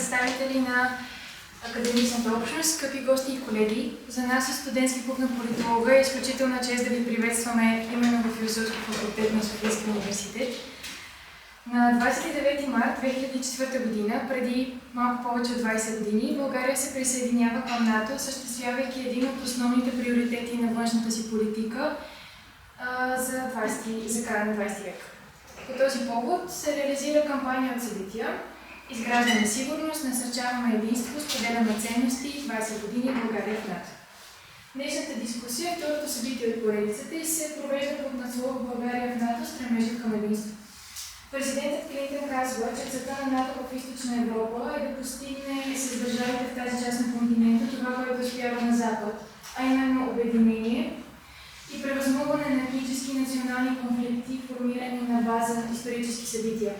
представители на академичната общност, скъпи гости и колеги! За нас от Студентски клуб на политолога е изключителна чест да ви приветстваме именно в Философски факултет на Софийския университет. На 29 март 2004 година, преди малко повече от 20 години, България се присъединява към НАТО, осъществявайки един от основните приоритети на външната си политика за края на 20 век. По този повод се реализира кампания от събития: изграждаме сигурност, насърчаваме единство, споделяме ценности, 20 години България в НАТО. Днешната дискусия е второто събитие от поредицата и се провежда под надслова България в НАТО, стремежът към единство. Президентът Клинтън казва, че целта на НАТО в Източна Европа е да постигне с държавите в тази част на континента това, което успява на Запад, а именно обединение и превъзмогване на етнически и национални конфликти, формирани на база на исторически събития.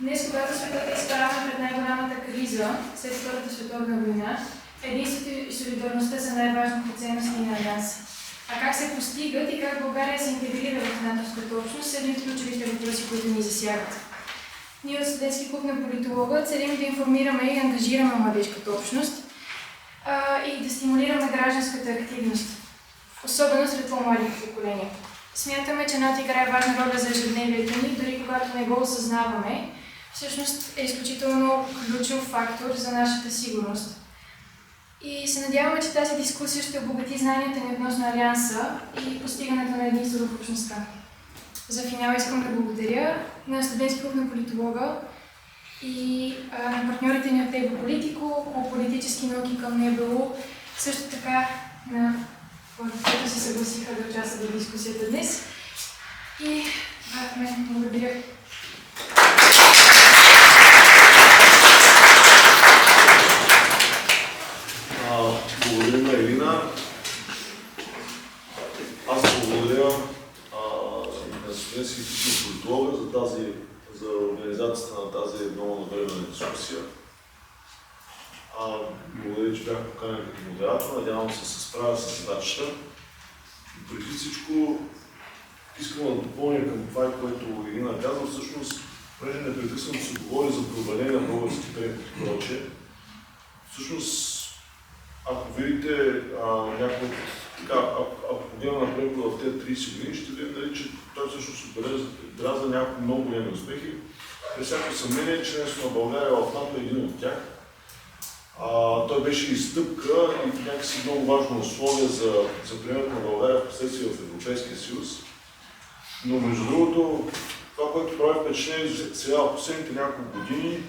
Днес, когато светът е изправен пред най-голямата криза след Втората световна война, единството и солидарността са най-важните ценности на нас. А как се постигат и как България се интегрира в натовската общност са един от ключовите въпроси, които ни засягат. Ние от Студентски клуб на политолога целим да информираме и ангажираме младежката общност и да стимулираме гражданската активност, особено сред по-младите поколения. Смятаме, че НАТО играе важна роля за ежедневието ни, дори когато не го осъзнаваме, всъщност е изключително ключов фактор за нашата сигурност. И се надяваме, че тази дискусия ще обогати знанията ни относно Алианса и постигането на единство в общността. За финал искам да благодаря на Студентски клуб на политолога и на партньорите ни от ЕБО Политико, по политически науки към НБУ, също така на които се съгласиха да участват в дискусията днес. И мен благодаря. Благодарим на Елина. Аз благодаря на Студентски клуб на политолога за организацията на тази много навременна дискусия. Благодаря, че бях поканен като модератор. Надявам се се справя с задачата. И преди всичко искам да допълня към това, което Елина казва. Всъщност, преди непрекъснато се говори за преодоление на български преход и прочее. Всъщност, ако видите ако погледна на прехода в тези 30 години, ще видим, че той всъщност отбеляза няколко много големи успехи. Без всяко съмнение, членството на България в НАТО е един от тях. Той беше и стъпка и някакси много важно условие за приемането на България в последствие в Европейския съюз. Но между другото, това, което прави впечатление сега в последните няколко години,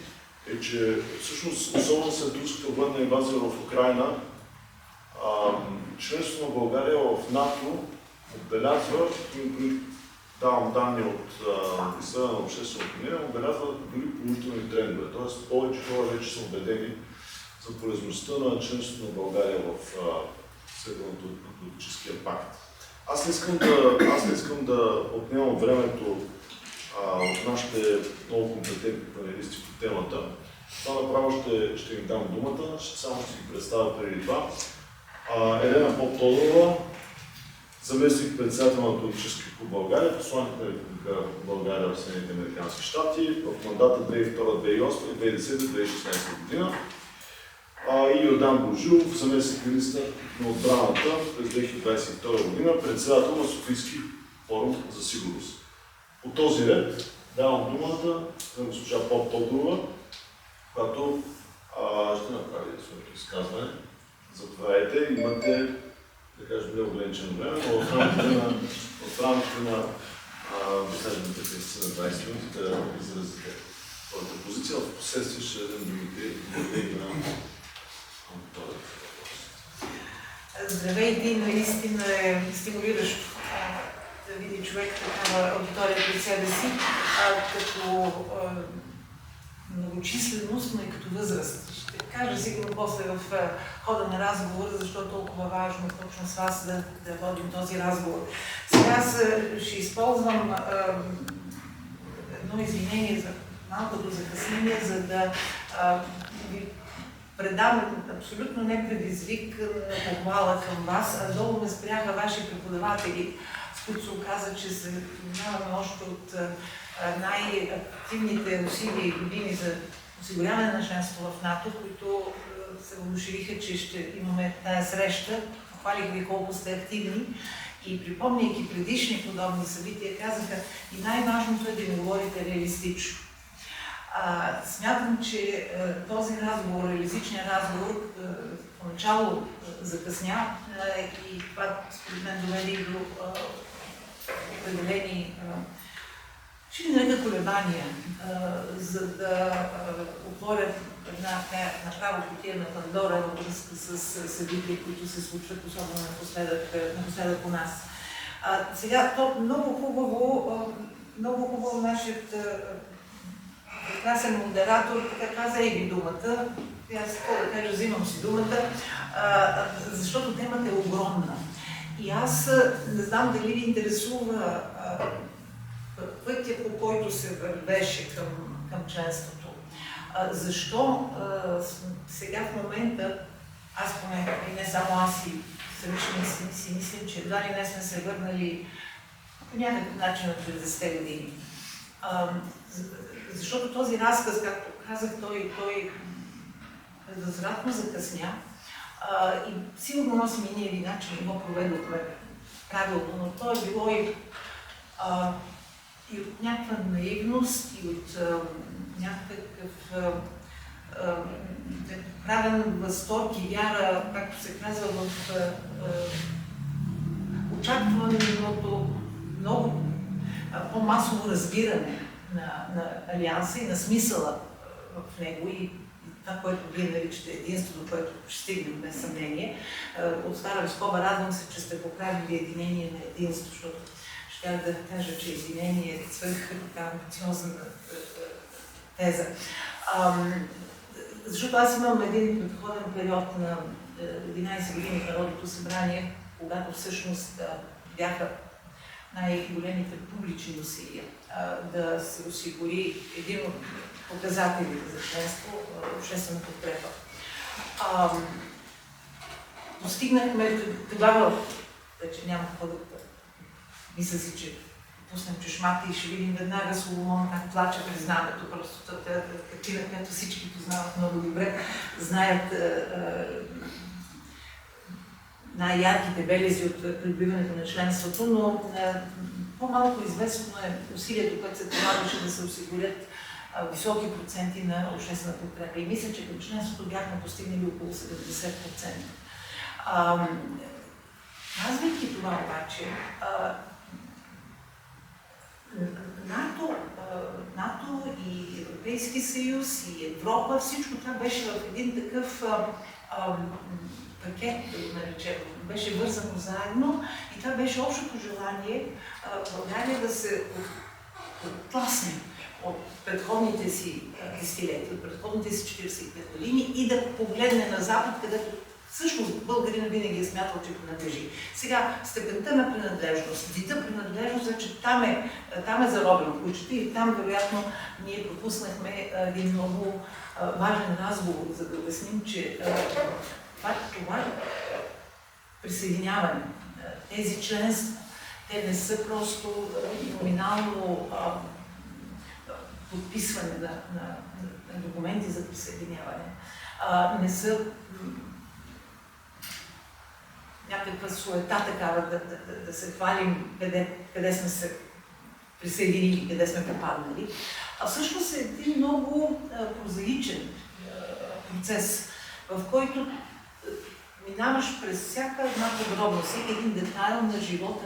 е, че всъщност, особено след руската военна инвазия в Украйна, членството на България в НАТО отбелязва, давам данни от изследване на общественото мнение, отбелязва дори положителни трендове. Тоест, повече хора вече са убедени за полезността на членството на България в Северноатлантическия пакт. Аз не искам да отнемам времето от нашите много компетентни панелисти по темата. Това направо ще им дам думата, само ще ги представя преди това. Елена Поптодорова, заместник-председател на Политическия клуб България, посланник на Република България в Съединените американски щати в мандата 2002-2008 и 2010-2016 година. И Йордан Божилов, заместник-министър на отбраната през 2022 година, председател на Софийски форум за сигурност. По този ред давам думата на госпожа Поптодорова, която ще направи своето изказване. Заповядайте, имате, да кажем, неограничено време, но в рамките на последните 20 минути да изразите своята позиция, в последствие ще дадем думите на аудиторията. Здравейте, и наистина е стимулиращо да види човек такава аудитория пред себе си, като многочисленост, но и като възраст. Ще кажа сигурно после в хода на разговора, защо толкова важно точно с вас да водим този разговор. Сега аз ще използвам едно извинение за малкото закъснение, за да ви предам абсолютно не предизвик на похвала към вас, а долу ме спряха ваши преподаватели, с които се оказа, че се занимаваме още от най-активните усилия и години за осигуряване на членство в НАТО, които се въодушевиха, че ще имаме тая среща. Хвалиха ви колко сте активни и припомняйки предишни подобни събития, казаха и най-важното е да им говорите реалистично. Смятам, че този разговор, реалистичният разговор, поначало закъсня и това според мен доведе и до определени ще ли нарека колебания, за да отворят една направо кутия на Пандора във връзка с събития, които се случват, особено напоследък у нас. Сега, то много хубаво нашият прекрасен модератор така каза и ви думата. Аз какво да кажа, взимам си думата, защото темата е огромна. И аз не знам дали ви интересува пътя, по който се вървеше към членството. Защо сега в момента, аз поне, и не само аз и самични си мислим, че едва ли не сме се върнали по някакъв начин от 50-те години. Защото този разказ, както казах, той безвъзвратно закъсня и сигурно носим и ние вина, че не го проведохме правилно, но то е било и от някаква наивност, и от някакъв правен възторг и вяра, както се казва, в очакваното много по-масово разбиране на Алианса и на смисъла в него и това, което вие наричате единството, което ще стигнем без съмнение. Отварям скоба, радвам се, че сте поправили единение на единство, защото щях да кажа, че единение е свърх така амбициозна теза. Защото аз имам един предходен период на 11 години в Народното събрание, когато всъщност бяха най-големите публични усилия да се осигури един от показателите за членство, обществена подкрепа. Постигнахме тогава, вече няма какво да мисля си, че пуснем чешмата и ще видим веднага Соломон как плаче през знамето. Просто картина, която всички познават много добре, знаят най-ярките белези от придобиването на членството, но по-малко известно е усилието, което се полагаше да се осигурят високи проценти на обществена подкрепа. И мисля, че към членството бяхме постигнали около 70%. Казвайки това обаче, НАТО и Европейски съюз и Европа, всичко това беше в един такъв пакет, да го наречем, беше вързано заедно и това беше общото желание България да се оттласне от предходните си десетилетия, от предходните си 45 години и да погледне на Запад, където всъщност българина винаги е смятал, че принадлежи. Сега, степента на принадлежност, вида принадлежност, значи там е заробено в кучето и там, вероятно, ние пропуснахме един много важен разговор, за да обясним, че това присъединяване, тези членства, те не са просто номинално подписване на документи за присъединяване. Не са някаква суета такава да се хвалим къде сме се присъединили, къде сме попаднали. А всъщност е един много прозаичен процес, в който минаваш през всяка една подробност, всеки един детайл на живота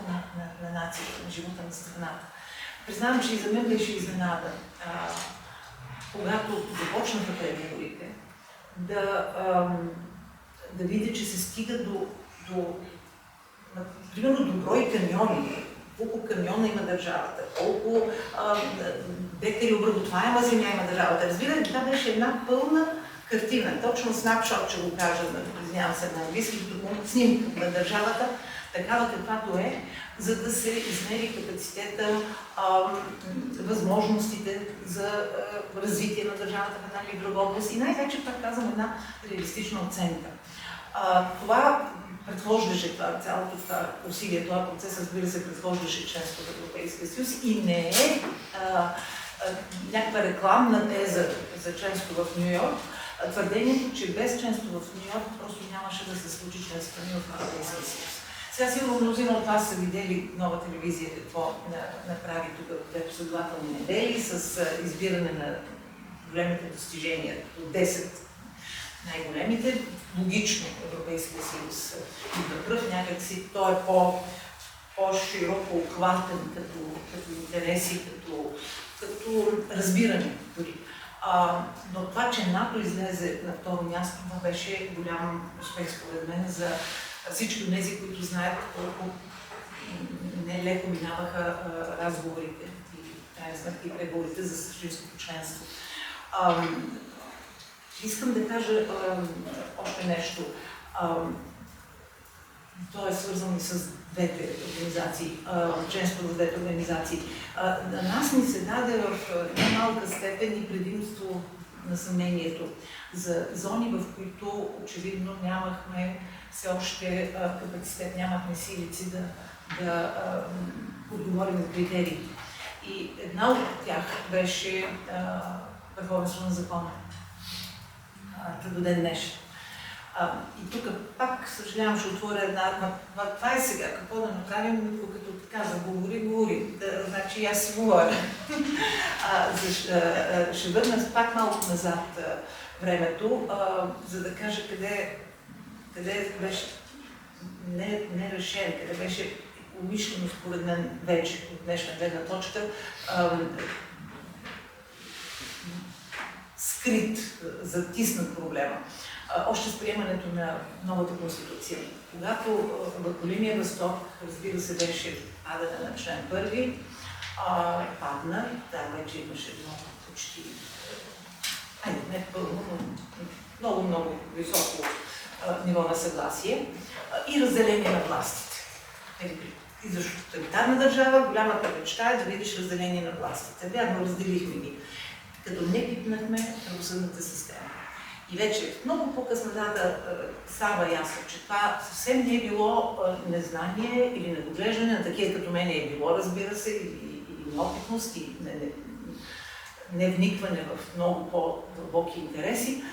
на нацията, на живота на страната. Признавам, че и за мен беше изненада, когато започнаха преговорите, да видя, че се стига до примерно до брой камиони, колко камиона има държавата, колко декари обработваема земя има държавата. Разбира, това беше една пълна картина, точно снапшот, че го кажа, извинявам се на английски, снимка на държавата, такава каквато е, за да се измери капацитета, възможностите за развитие на държавата в една или друга област и най-вече, пак казвам, една реалистична оценка. Това предхождаше цялото това усилие, това процес, разбира се, предхождаше членство в Европейския съюз и не е някаква рекламна теза за членство в Ню Йорк, твърдението, че без членство в Ню Йорк просто нямаше да се случи членство в Европейския съюз. Сега сигурно мнозина от вас са видели нова телевизия какво направи тук в 2 последователни недели с избиране на големите достижения от 10 най-големите. Логично Европейския съюз идва пръв, някакси той е по-широко обхватен като интереси, като разбиране дори. Но това, че НАТО излезе на второ място, това беше голям успех според мен за всички тези, които знаят колко нелеко минаваха разговорите и крайна сметка и преговорите за същинското членство. Искам да кажа още нещо. То е свързано и с двете организации, членството в двете организации. На нас ни се даде в най-малка степен и предимство на съмнението за зони, в които очевидно нямахме все още капацитет, нямахме силици да отговорим на критерии. И една от тях беше върховенство на закона до ден днешен. И тук пак, съжалявам, ще отворя една... Това е сега, какво да направим, като казвам, говори. Значи и аз си говоря. Ще върна пак малко назад времето, за да кажа къде беше не решен, къде беше умишлено според мен вече от днешна гледна точка скрит, затиснат проблема. Още с приемането на новата конституция. Когато в линия Възсток, разбира се, беше падане на член 1, падна, там вече имаше почти, не пълно, но много високо ниво на съгласие и разделение на властите. И защото тоталитарна държава, голямата мечта е да видиш разделение на властите. Вярно, разделихме ги, като не пипнахме правосъдната система. И вече в много по-късна дата става ясно, че това съвсем не е било незнание или недоглеждане на такива като мен е било, разбира се, и неопитност, и невникване в много по-дълбоки интереси.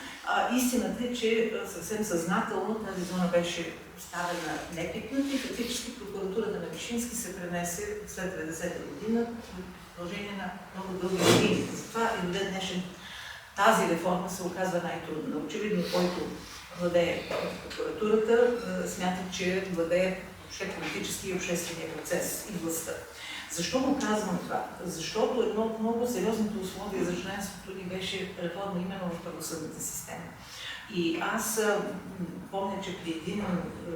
Истината е, че съвсем съзнателно тази зона беше ставена непитната и фактически прокуратурата на Вишински се пренесе след 90-та година в продължение на много дълги години. Затова и до ден днешен тази реформа се оказва най-трудна. Очевидно, който владее прокуратурата, смята, че владее политически и обществения процес и властта. Защо го казвам това? Защото едно от много сериозните условия за членството ни беше реформа именно в правосъдната система. И аз помня, че при един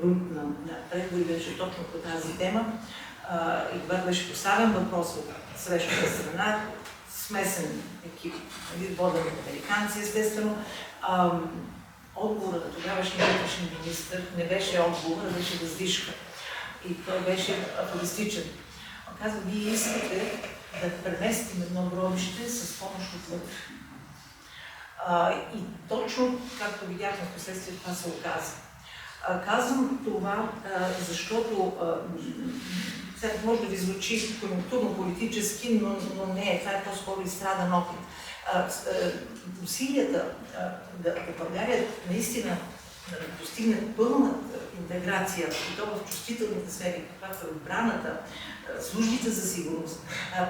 рунд на преговори беше точно по тази тема и когато беше поставен въпрос от срещната страна, смесен екип, воден от американци, естествено, отговорът на тогавашния вътрешен министър не беше отговор, а беше въздишка. И той беше афористичен. Казва, вие искате да преместим едно гробище с помощ отвътре. И точно, както видяхме в последствие, това се оказа. Казвам това, защото сега може да ви звучи конюнктурно-политически, но не е. Това е по-скоро изстрадан опит. Усилията да България наистина да постигне пълна интеграция, и то в чувствителните сфери, каквато е отбраната, службите за сигурност,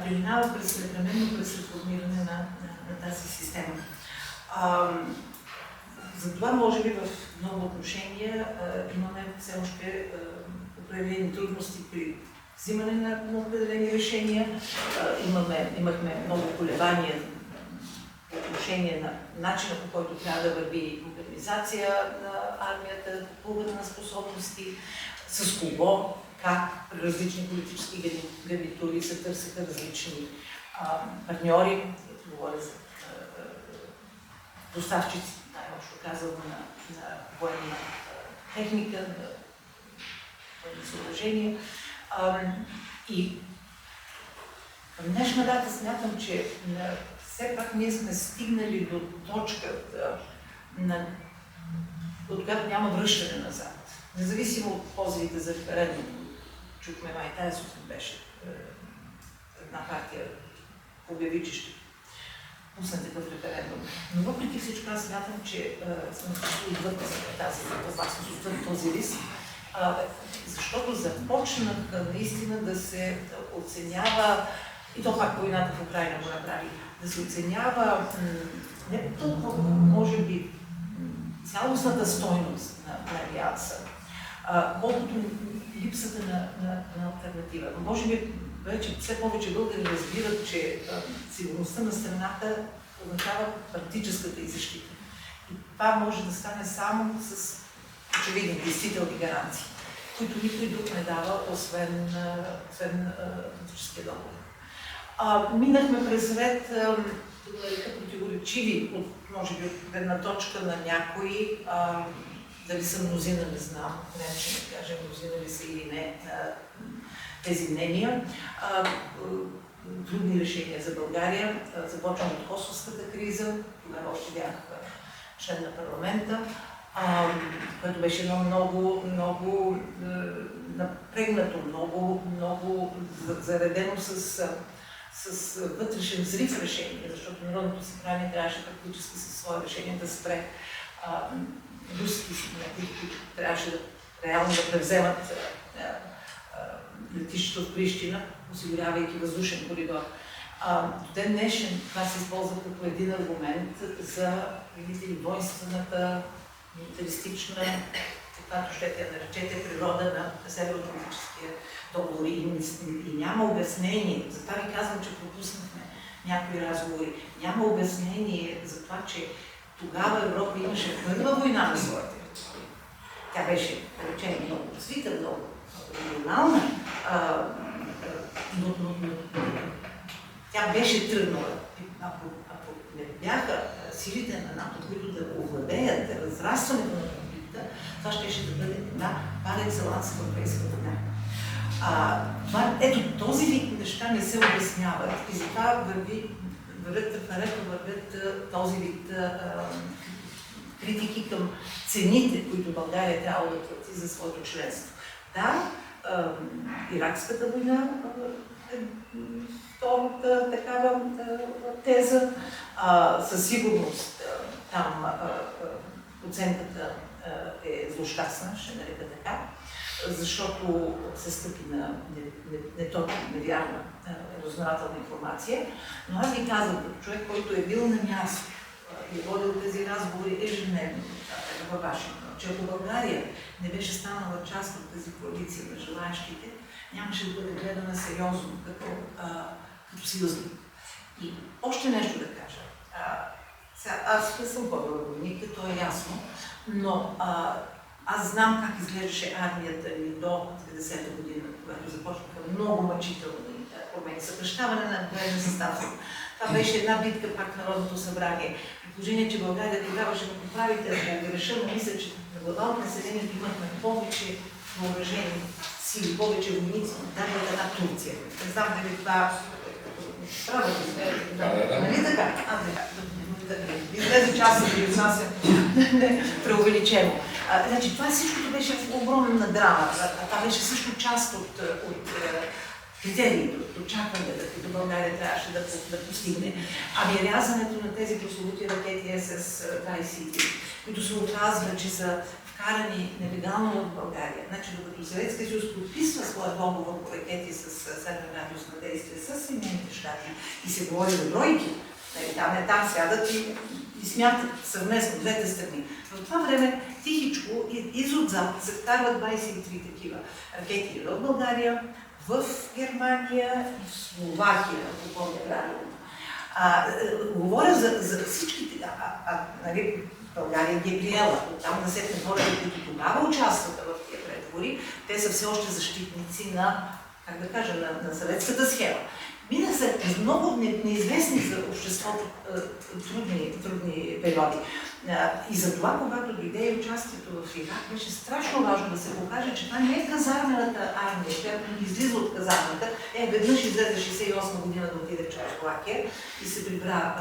преминава непременно през реформиране на тази система. Затова, може би, в много отношения имаме все още определени трудности при взимане на определени решения. Имахме много колебания по отношение на начина, по който трябва да върви модернизация на армията, купуване на способности, с кого, как при различни политически гарнитури се търсеха различни партньори, говоря за доставчици, най-общо казано, на военна техника, на военни съоръжения. И към днешна дата смятам, че все пак ние сме стигнали до точка, от която няма връщане назад. Независимо от позивите за референдум, чухме май тази сутрин беше една партия обяви, че ще пусне такъв референдум. Но въпреки всичко аз смятам, че съм отвъд тази опасност, отвъд този риск, защото започнах наистина да се оценява, и то пак войната в Украйна го направи, да се оценява не толкова, може би, цялостната стойност на Алианса, колкото липсата на алтернатива. Може би вече все повече българи разбират, че сигурността на страната означава практическата и защита. И това може да стане само с очевидни, действителни гаранции, които никой друг не дава, освен политическия договор. Минахме през ред противоречиви, може би от гледна точка на някои, дали са мнозина, не знам, не ще не кажа мнозина ли са или не тези мнения. Трудни решения за България. Започвам от косовската криза, тогава още бях член на парламента, което беше едно много напрегнато, много заредено с вътрешен взрив решение, защото Народното събрание трябваше практически със свое решение да спре руски сигнати, които трябваше реално да превземат летището в Прищина, осигурявайки въздушен коридор. До ден днешен това се използва като един аргумент за, видите ли, воинствената, милитаристична, каквато ще я наречете, природа на Североатлантическия договор. И няма обяснение, затова ви казвам, че пропуснахме някои разговори, няма обяснение за това, че тогава Европа имаше първа война на своя територия. Тя беше, да речем, много развита, много регионална, но тя беше тръгнала. Ако не бяха силите на НАТО, които да овладеят разрастването на конфликта, това ще да бъде една пар екселанс европейска война. Ето този вид неща не се обясняват и затова вървят този вид критики към цените, които България трябва да плати за своето членство. Да, Иракската война е втората такава теза. Със сигурност там оценката е злощастна, ще нарека така, защото се стъпи на неточна, невярна разузнавателна информация. Но аз ви казвам, като човек, който е бил на място и водил тези разговори ежедневно във Вашингтон, че ако България не беше станала част от тази коалиция на желаящите, нямаше да бъде гледана сериозно като съюзник. И още нещо да кажа. Аз не съм по-войник, то е ясно, но аз знам как изглеждаше армията ни до 90-та година, когато започнаха много мъчителни промени, съкращаване на военен състав. Това беше една битка пак в Народното събрание. При положение, че България тогава ще го поправите, ако греша, но мисля, че на глава от населението имахме повече въоръжени сили, повече войници, даже от една Турция. Не знам дали това право да нали така? Излезе часа да изнася преувеличено. Значи, това всичкото беше огромна драма. Това беше също част от критериите, от очакването, които България трябваше да постигне. Ами рязането на тези прословути ракети СС-23, които се оказва, че са вкарани нелегално в България. Значи, докато Съветския съюз подписва своя договор по ракети с среден радиус на действие с Съединените щати и се говори за бройки, там сядат и смятат съвместно двете страни. В това време тихичко изотзад се вкарват 23 такива ракети в България, в Германия и в Словакия, ако помня правилно. Говоря за всичките, нали, България ги е приела. Оттам да се хората, които тогава участваха в тези преговори, те са все още защитници на, как да кажа, на съветската схема. Минах се през много неизвестни за обществото трудни периоди. И затова, когато дойде участието в Ирак, беше страшно важно да се покаже, че това не е казармената армия, която излиза от казармената. Веднъж излезе 68 година да отиде в Чехословакия и се прибра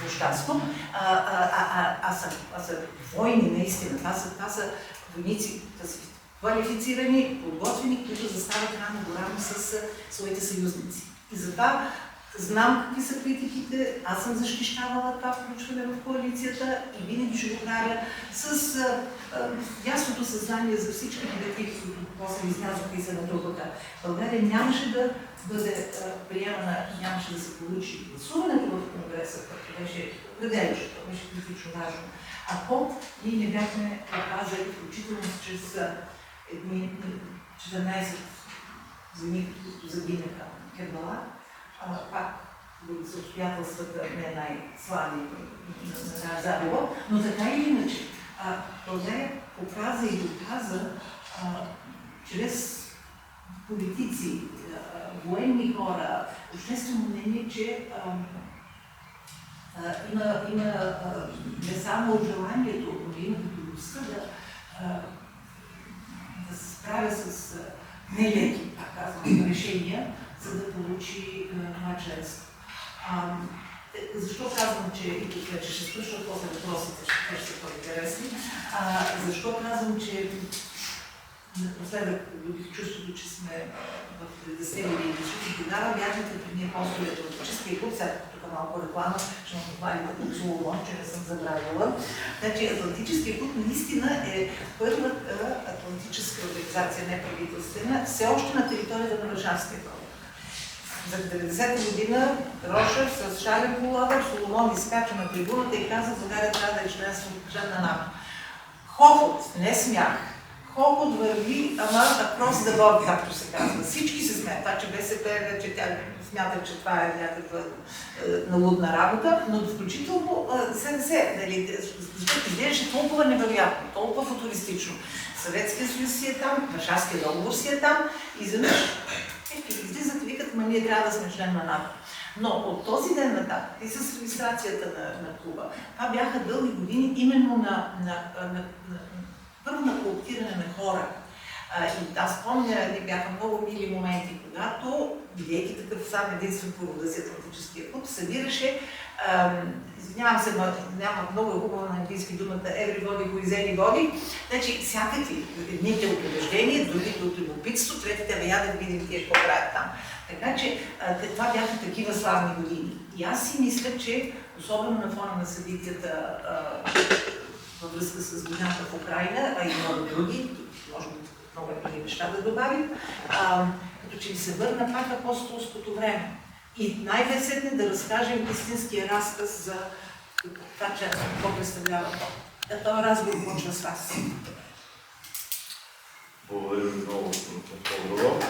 злощастно. Са войни наистина. Това са войници, квалифицирани, подготвени, които застават рамо до рамо с своите съюзници. И затова Знам какви са критиките, аз съм защищавала това включване в коалицията и винаги ще го правя с ясното съзнание за всички негативи, които после излязоха и се натрупаха. България нямаше да бъде приемана, нямаше да се получи гласуването в Конгреса, което беше пределящо, това беше критично важно. Ако ние не бяхме показали, включително чрез едни 14 земи, които загинаха в Кербала, пак за обстоятелствата не най-слаби на загуба, но така или иначе България показа и доказа чрез политици, военни хора, обществено мнение, че има не само от желанието, но има готовността да се справя с нелеки, пак казвам, решения, за да получи това членство. Защо казвам, че и тук вече ще слушам после въпросите, ще са по-интересни. Защо казвам, че напоследък добих чувството, че сме в 90-те години, защото тогава бяхме като ние постове от Атлантическия клуб, сега тук малко реклама, ще ме похвалите от Соломон, че не съм забравила. Значи Атлантическия клуб наистина е първата атлантическа организация, неправителствена, все още на територията на Варшавския клуб. За 90-та година Рошев с шален пуловер, Соломон изкача на трибуната и каза, България трябва да е член на НАТО. Хохот, не смях. Хохот върви, ама across the board, както се казва. Всички се смеят. Това, че БСП вече тя смята, че това е някаква налудна работа, но включително СДС, нали, защото изглеждаше толкова невероятно, толкова футуристично. Съветския съюз си е там, Варшавския договор си е там и изведнъж излизат и викат, ма ние трябва да сме член на НАТО. Но от този ден нататък и с регистрацията на клуба, това бяха дълги години именно първо на кооптиране на хора. И аз помня, бяха много мили моменти, когато, бидейки такъв сам единствен по рода си Атлантическия клуб, събираше, извинявам се, няма много хубава на английски думата everybody who is anybody, значи всякакви, едните от убеждения, другите от любопитство, третите я да видим тия какво правят там. Така че това бяха такива славни години. И аз си мисля, че особено на фона на събитията във връзка с войната в Украйна, а и много други, може би много други неща да добавим, като че ли се върна пак апостолското време. И най-весетне да разкажем истинския разказ за това, че какво представлява то. Този разговор почва с вас. Благодаря ви много, Тодорова.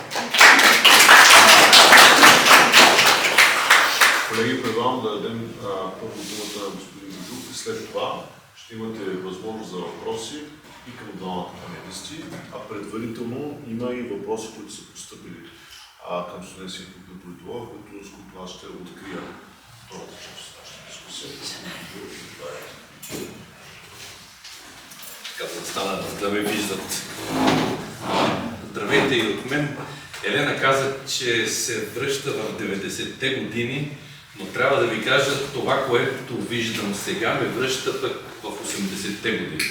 Колеги, предлагам да дадем първо думата на господин Божух и след това ще имате възможност за въпроси и към двамата панелисти, а предварително има и въпроси, които са постъпили към студентския клуб на политолога, с които аз ще открия втората част от нашата дискусия. Като стана да ме виждат. Здравейте и от мен. Елена каза, че се връща в 90-те години, но трябва да ви кажа, това, което виждам сега, ме връща пък в 80-те години.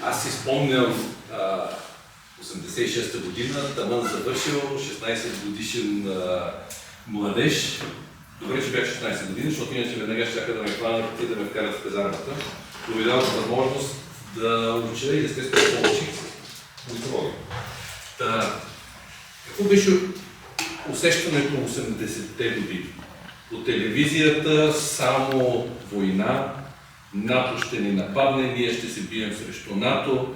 Аз си спомням 86-та година, таман завършил 16 годишен младеж. Добре, че бях 16 години, защото иначе веднага ще да ме хванат и да ме вкарат в казармата. Но ми дават възможност да уча и естествено по-учих политология. Какво беше усещането 80-те години? По телевизията само война, НАТО ще ни нападне, ние ще се бием срещу НАТО,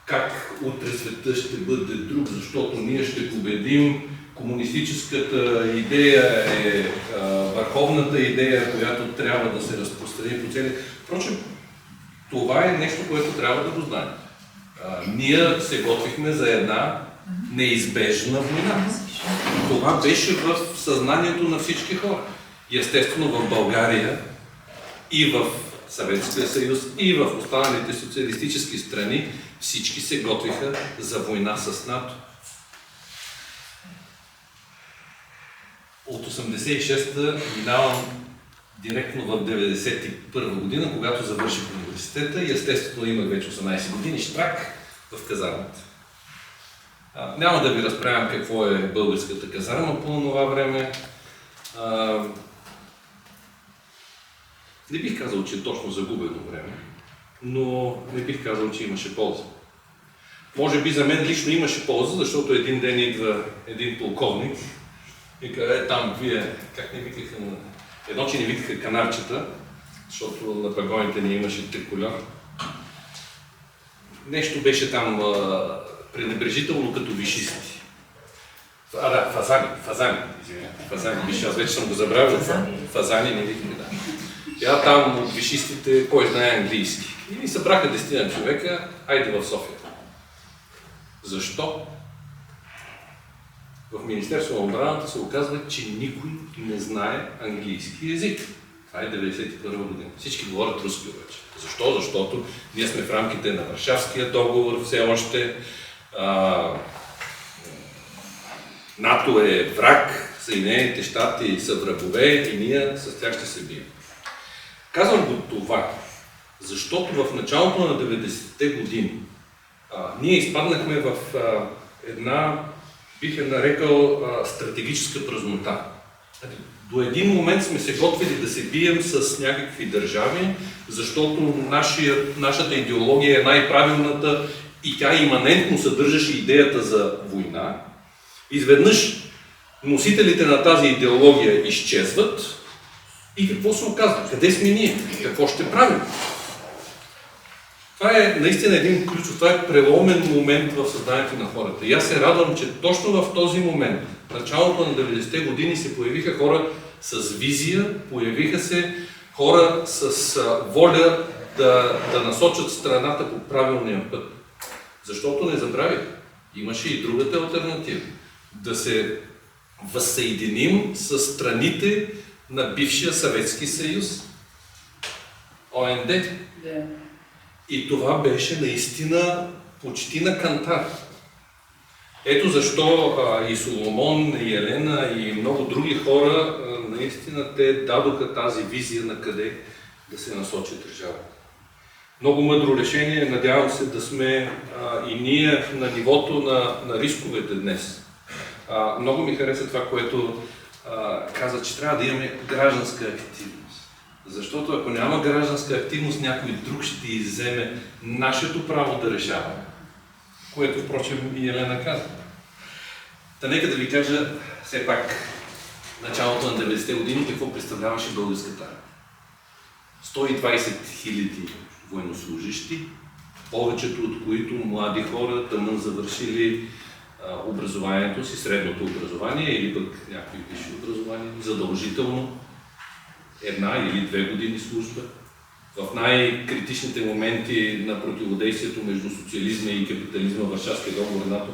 как утре света ще бъде друг, защото ние ще победим. Комунистическата идея е върховната идея, която трябва да се разпространи по целия. Впрочем, това е нещо, което трябва да го знаем. Ние се готвихме за една неизбежна война. Това беше в съзнанието на всички хора. И естествено в България и в Съветския съюз и в останалите социалистически страни всички се готвиха за война с НАТО. От 86-та минавам директно в 91 година, когато завърших университета и естествено имах вече 18 години щрак в казармата. Няма да ви разправям какво е българската казарма по това време. Не бих казал, че е точно загубено време, но не бих казал, че имаше полза. Може би за мен лично имаше полза, защото един ден идва един полковник и казва, там вие, как не викаха, едно, че не викаха канарчета, защото на пагоните ни имаше трикольор. Нещо беше там пренебрежително като висшисти. Фазани, виж, аз вече съм го забравил. Фазани не викаме, да. Тя там от висшистите, кой знае английски. И ни събраха 10 човека, айде в София. Защо? В Министерството на отбраната се оказва, че никой не знае английски език. Това е 1991 година. Всички говорят руски обаче. Защо? Защото ние сме в рамките на Варшавския договор все още. НАТО е враг, Съединените щати са врагове и ние с тях ще се бием. Казвам го това, защото в началото на 90-те години ние изпаднахме в една, бих я нарекал, стратегическа празнота. До един момент сме се готвили да се бием с някакви държави, защото нашата идеология е най-правилната и тя иманентно съдържаше идеята за война. Изведнъж носителите на тази идеология изчезват и какво се оказва? Къде сме ние? Какво ще правим? Това е наистина един ключов, това е преломен момент в съзнанието на хората. И аз се радвам, че точно в този момент, началото на 90-те години, се появиха хора с визия, появиха се хора с воля да насочат страната по правилния път. Защото не забравяй, имаше и другата алтернатива. Да се възсъединим с страните на бившия Съветски съюз, ОНД. Да. И това беше наистина почти на кантар. Ето защо и Соломон, и Елена, и много други хора, наистина те дадоха тази визия на къде да се насочи държавата. Много мъдро решение, надявам се да сме и ние на нивото на рисковете днес. Много ми хареса това, което каза, че трябва да имаме гражданска активност. Защото ако няма гражданска активност, някой друг ще изземе нашето право да решаваме. Което, впрочем, и Елена каза. Та нека да ви кажа, все пак, началото на 90-те години, какво представляваше българската армия. 120 000 военнослужащи, повечето от които млади хора, тъмън завършили образованието си, средното образование или пък някои висши образование, задължително 1 или 2 години служба. В най-критичните моменти на противодействието между социализма и капитализма, Варшавския договор, НАТО,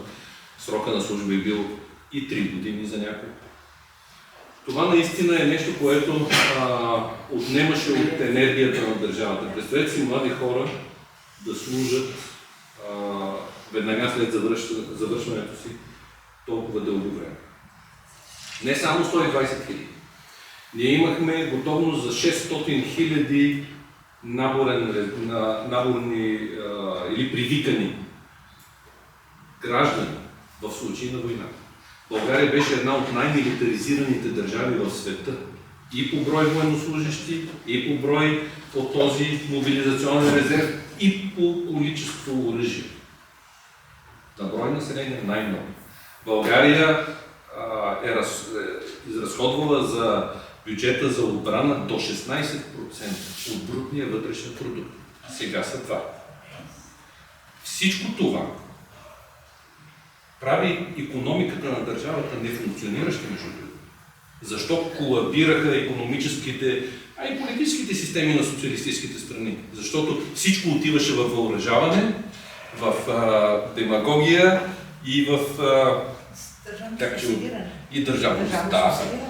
срока на служба е бил и 3 години за някой. Това наистина е нещо, което отнемаше от енергията на държавата. Представете си млади хора да служат веднага след завършването си толкова дълго време. Не само 120 000. Ние имахме готовност за 600 000 наборни или привикани граждани в случай на война. България беше една от най-милитаризираните държави в света. И по брой военнослужащи, и по брой от този мобилизационен резерв, и по количество оръжие. На брой население най-много. България е изразходвала за бюджета за отбрана до 16% от брутния вътрешен продукт. Сега са 2%. Всичко това прави икономиката на държавата нефункционираща между другото. Защо колабираха икономическите, а и политическите системи на социалистическите страни? Защото всичко отиваше в въоръжаване, в демагогия и в държавно събиране.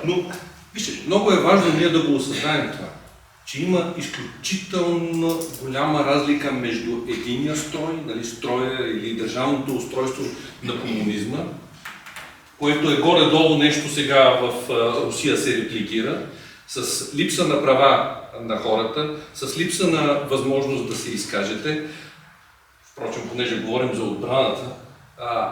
Но, вижте, много е важно ние да го осъзнаем това, че има изключително голяма разлика между единия строй, нали, строя или държавното устройство на комунизма, което е горе-долу нещо сега в Русия се репликира, с липса на права на хората, с липса на възможност да се изкажете. Впрочем, понеже говорим за отбраната,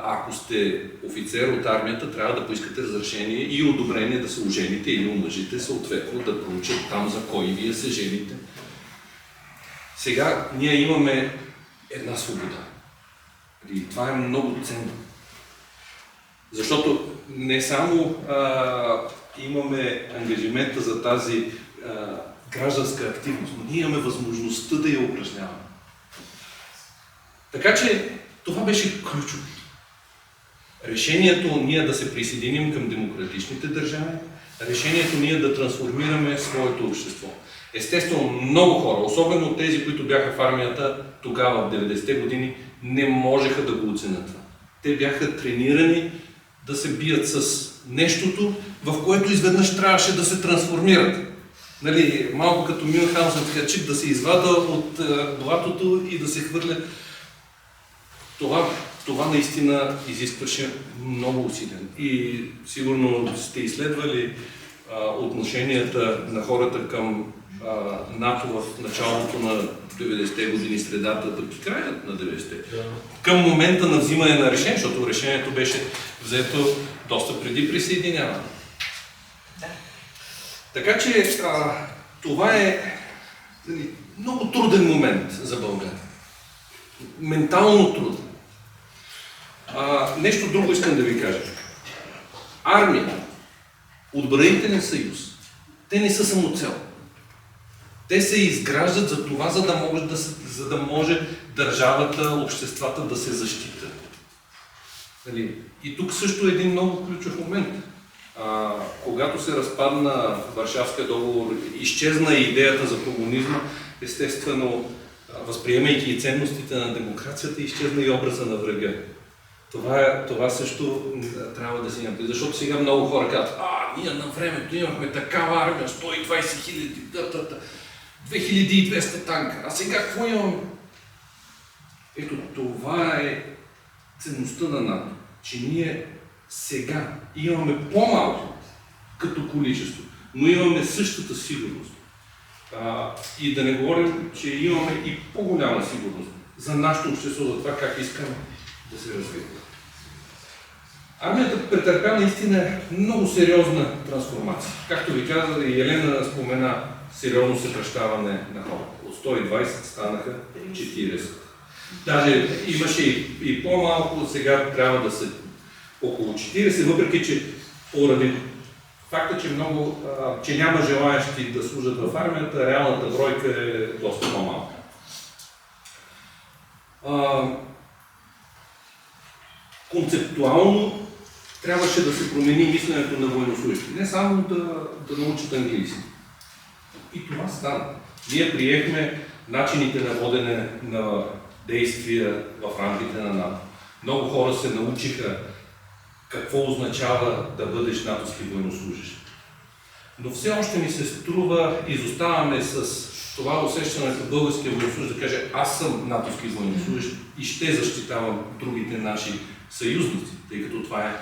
ако сте офицер от армията, трябва да поискате разрешение и одобрение да се ожените или омъжите, съответно да проучат там за кой вие се жените. Сега ние имаме една свобода. И това е много ценно. Защото не само имаме ангажимента за тази гражданска активност, но ние имаме възможността да я упражняваме. Така че това беше ключовото. Решението ние да се присъединим към демократичните държави, решението ние да трансформираме своето общество. Естествено, много хора, особено тези, които бяха в армията тогава, в 90-те години, не можеха да го оценят това. Те бяха тренирани да се бият с нещото, в което изведнъж трябваше да се трансформират. Нали, малко като Мюнхаузен чип да се извада от блатото и да се хвърля. Това наистина изискваше много усилия. И сигурно сте изследвали отношенията на хората към НАТО в началото на 90-те години, средата, пък и краят на 90-те. Към момента на взимане на решение, защото решението беше взето доста преди присъединяване. Така че това е много труден момент за България. Ментално труден. Нещо друго искам да ви кажа. Армия, отбранителен съюз, те не са самоцел. Те се изграждат за това, за да може държавата, обществата да се защитят. И тук също е един много ключов момент. Когато се разпадна Варшавския договор, изчезна идеята за комунизма, естествено, възприемайки и ценностите на демокрацията, изчезна и образа на врага. Това също трябва да си напише, защото сега много хора казват, ние на времето имахме такава армия, 120 хиляди, 2200 танка, а сега какво имаме? Ето това е ценността на НАТО, че ние сега имаме по-малко като количество, но имаме същата сигурност. И да не говорим, че имаме и по-голяма сигурност за нашето общество, за това как искаме да се развива. Армията претърпя наистина много сериозна трансформация. Както ви каза, и Елена спомена сериозно съкращаване на хора. От 120 станаха 40. Даже имаше и по-малко, сега трябва да са около 40, въпреки че поради факта, че няма желаящи да служат в армията, реалната бройка е доста по-малка. Концептуално трябваше да се промени мисленето на военнослужащите. Не само да научат английски. И това стана. Ние приехме начините на водене на действия в рамките на НАТО. Много хора се научиха какво означава да бъдеш натовски военнослужащ. Но все още ми се струва, изоставаме с това усещане като българския военнослужащ да каже, аз съм натовски военнослужащ и ще защитавам другите наши съюзници, тъй като това е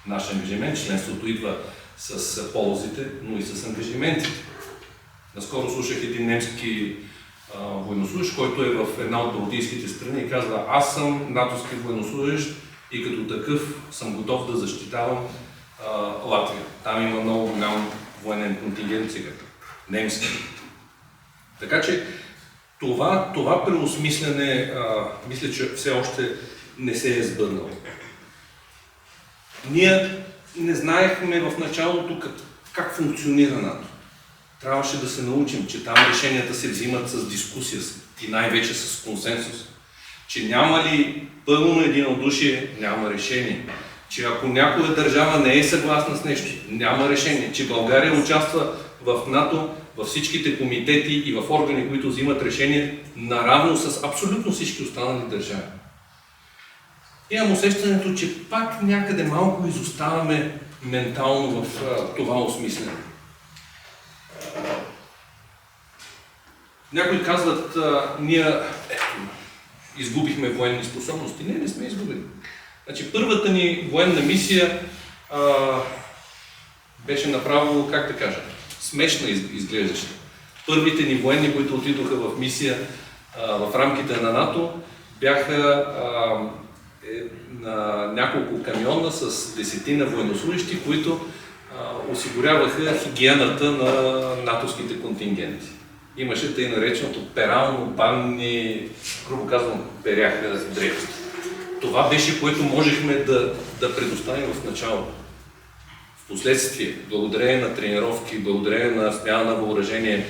наш ангажимент. Членството идва с ползите, но и с ангажиментите. Наскоро слушах един немски военнослужащ, който е в една от балтийските страни и казва, аз съм натовски военнослужащ и като такъв съм готов да защитавам Латвия. Там има много голям военен контингент сега, немски. Така че това преосмисляне, мисля, че все още не се е сбъднало. Ние не знаехме в началото как функционира НАТО. Трябваше да се научим, че там решенията се взимат с дискусия и най-вече с консенсус. Че няма ли пълно единодушие, няма решение. Че ако някоя държава не е съгласна с нещо, няма решение. Че България участва в НАТО, във всичките комитети и в органи, които взимат решение, наравно с абсолютно всички останали държави. Имам усещането, че пак някъде малко изоставаме ментално в това осмислене. Някои казват, ние изгубихме военни способности. Не сме изгубили. Значи, първата ни военна мисия беше направо, как да кажа, смешна изглеждаща. Първите ни военни, които отидоха в мисия в рамките на НАТО, бяха няколко камиона с десетина военнослужащи, които осигуряваха хигиената на натовските контингенти. Имаше тъй нареченото перално, банни, грубо казвам, перяха дрехи. Това беше, което можехме да предоставим в началото. Впоследствие, благодарение на тренировки, благодарение на смяна на въоръжение,